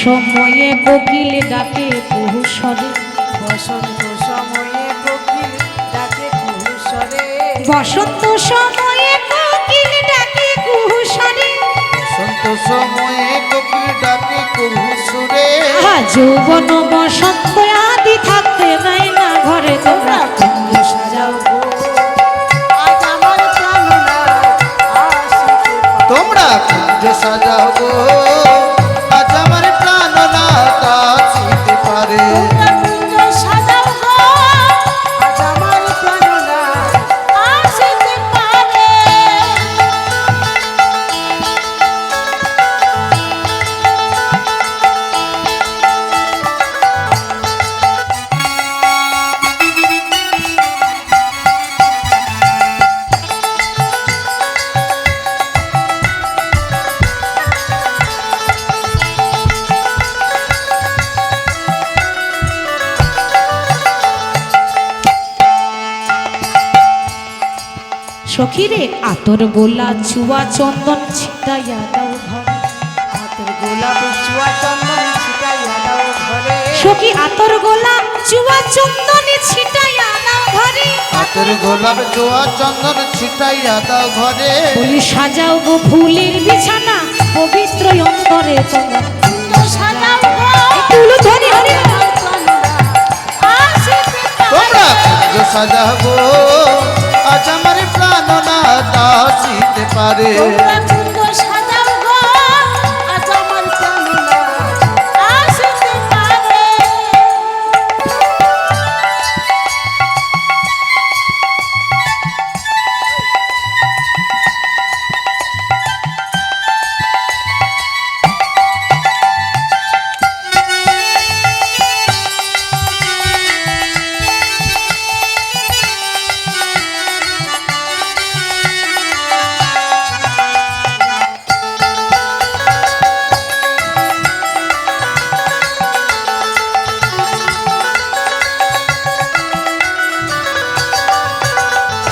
সময়ে কোকিল ডাকে বহু স্বরে, বসন্ত সময়ে কোকিল ডাকে কুহুসরে, বসন্ত সময়ে কোকিল ডাকে কুহু স্বরে, বসন্ত সময়ে কোকিল ডাকে কুহু সুরে। যৌবন বসন্ত আদি থাকতে দেয় না ঘরে। তোমরা কুঞ্জ সাজাও গো, আজ আমার প্রাণনাথ আসিতে পারে। তোমরা কুঞ্জ সাজাও গো, আজ আমার প্রাণনাথ আসিতে পারে। তোমরা কুঞ্জ সাজাও গো, আজ আমার প্রাণনাথ আসিতে পারে। সখীরে আতর গোলা চুয়া চন্দন ছিটাইয়া দাও ঘরে। হাতের গোলাপ চুয়া চন্দন ছিটাইয়া দাও ঘরে। সখী আতর গোলা চুয়া চন্দন ছিটাইয়া দাও ঘরে। হাতের গোলাপ জোয়া চন্দন ছিটাইয়া দাও ঘরে। বলি সাজাও গো ফুলের বিছানা পবিত্র অন্তরে। তোমরা কুঞ্জ সাজাও গো, তুলো ধরি হরি আমার প্রাণনাথ আসিতে পারে। তোমরা কুঞ্জ সাজাও গো, আজ আমার প্রাণনাথ আসিতে পারে। তোমরা কুঞ্জ সাজাও গো, আজ আমার প্রাণনাথ আসিতে পারে।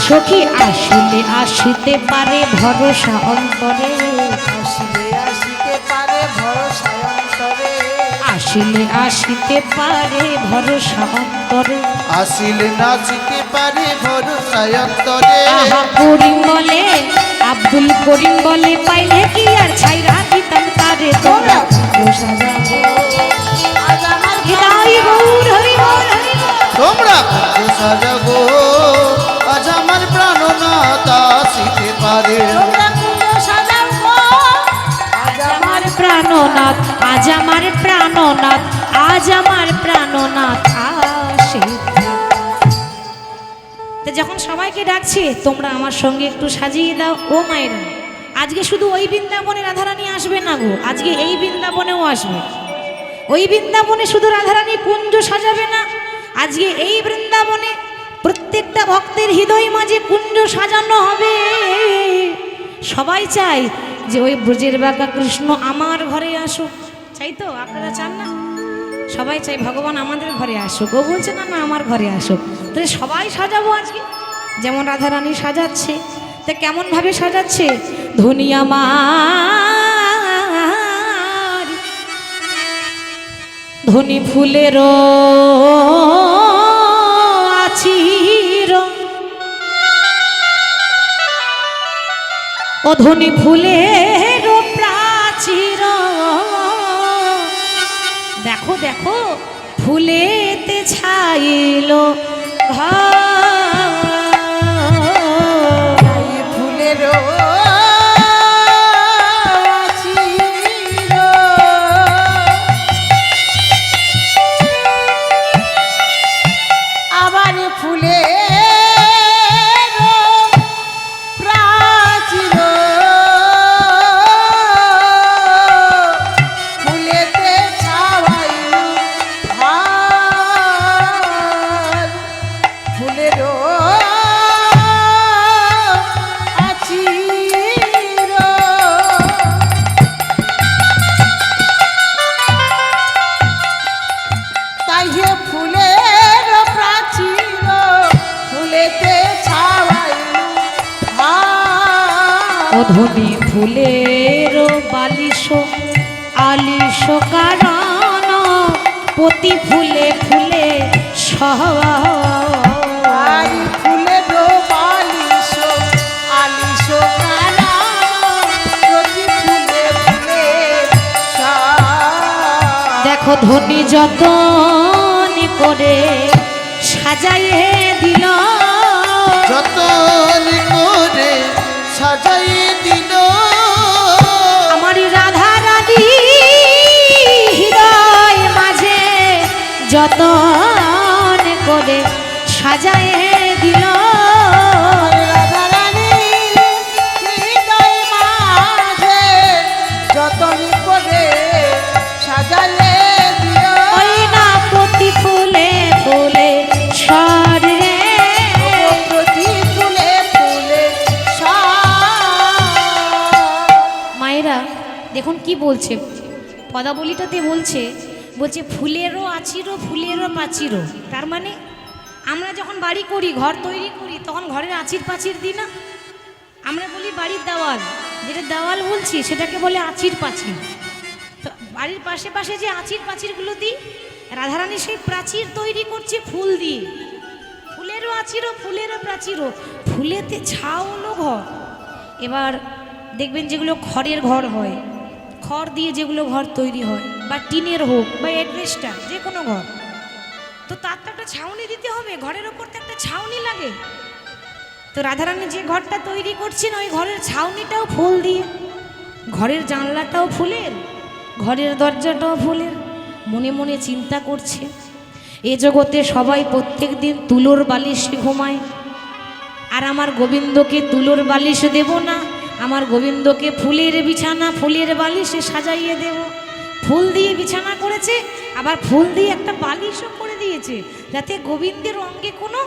সখী আসিলে আসিতে পারে ভরসা অন্তরে। আসিলে আসিতে পারে ভরসা অন্তরে। আসিলে আসিতে পারে ভরসা অন্তরে। আসিলে নাচিতে পারে ভরসা অন্তরে। আহা করিম বলে আব্দুল করিম বলে, পাইলে কি আর ছাইরা দিতাম তারে। তোমরা কুঞ্জ সাজাও গো, আজ আমার হৃদয় গৌর হরি বল হরি বল। তোমরা কুঞ্জ সাজাও গো, প্রাণনাথ আজ আমার প্রাণনাথ, আজ আমার প্রাণনাথ আসে। তো যখন সবাইকে ডাকছে তোমরা আমার সঙ্গে একটু সাজিয়ে দাও। ও মায়েরা, আজকে শুধু ওই বৃন্দাবনে রাধারানী আসবে না গো, আজকে এই বৃন্দাবনেও আসবে। ওই বৃন্দাবনে শুধু রাধারানী কুঞ্জ সাজাবে না, আজকে এই বৃন্দাবনে প্রত্যেকটা ভক্তের হৃদয় মাঝে কুঞ্জ সাজানো হবে। সবাই চায় যে ওই ব্রজের বাঁকা কৃষ্ণ আমার ঘরে আসুক, চাই তো? আপনারা চান না? সবাই চাই ভগবান আমাদের ঘরে আসুক। ও বলছে না না আমার ঘরে আসুক। তাহলে সবাই সাজাবো আজকে, যেমন রাধারানী সাজাচ্ছে। তা কেমনভাবে সাজাচ্ছে? ধনী আমার ধনী ফুলেরও আছির, ও ধনী ফুলেরও প্রাচীর। দেখো দেখো ফুলেতে ছাইল ফুলেরও আছির, আবার ফুলেরও প্রাচীর, ফুলেতে ছাওয়াইল ভার, ফুলেরও আছির। তাই হে ফুলের প্রাচীর, ফুলেতে ছাওয়াইল ভার। ও ধনী ফুলের বালিশ আলিশ কারণ, প্রতি ফুলে ফুলে আর ফুলেরও বালিশ আলিশ কারণ, প্রতি ফুলে ফুলে সার। দেখো ধনী যতন করে সাজাইয়ে দিল, যতন করে সাজাই দিল আমার রাধা রানী হৃদয় মাঝে যতন করে সাজাইয়ে দিল। রাধারানীর হৃদয় মাঝে যতন করে সাজালে দিও। ওই না প্রতি ফুলে ফুলে সরে, প্রতি ফুলে ফুলে সার। মায়েরা দেখুন কি বলছে পদাবলীটাতে, বলছে ফুলেরও আছিরও ফুলেরও পাচিরও। তার মানে আমরা যখন বাড়ি করি, ঘর তৈরি করি, তখন ঘরের আচির পাচির দিই না? আমরা বলি বাড়ির দেওয়াল, যেটা দেওয়াল বলছি সেটাকে বলে আচির পাচির। তো বাড়ির পাশে পাশে যে আচির পাচিরগুলো দিই, রাধারানী সেই প্রাচীর তৈরি করছে ফুল দিয়ে। ফুলেরও আচিরও ফুলেরও প্রাচীরও, ফুলেতে ছাউলো ঘর। এবার দেখবেন যেগুলো খড়ের ঘর হয়, খড় দিয়ে যেগুলো ঘর তৈরি হয়, বা টিনের হোক বা এডভেস্টার, যে কোনো ঘর, তো তার তো একটা ছাউনি দিতে হবে, ঘরের ওপর তো একটা ছাউনি লাগে। তো রাধারানী যে ঘরটা তৈরি করছেন ওই ঘরের ছাউনিটাও ফুল দিয়ে, ঘরের জানলাটাও ফুলের, ঘরের দরজাটাও ফুলের। মনে মনে চিন্তা করছে এ জগতে সবাই প্রত্যেক দিন তুলোর বালিশে ঘুমায়, আর আমার গোবিন্দকে তুলোর বালিশ দেব না, আমার গোবিন্দকে ফুলের বিছানা ফুলের বালিশে সাজাইয়ে দেব। ফুল দিয়ে বিছানা করেছে, আবার ফুল দিয়ে একটা বালিশও করে দিয়েছে, যাতে গোবিন্দের অঙ্গে কোনো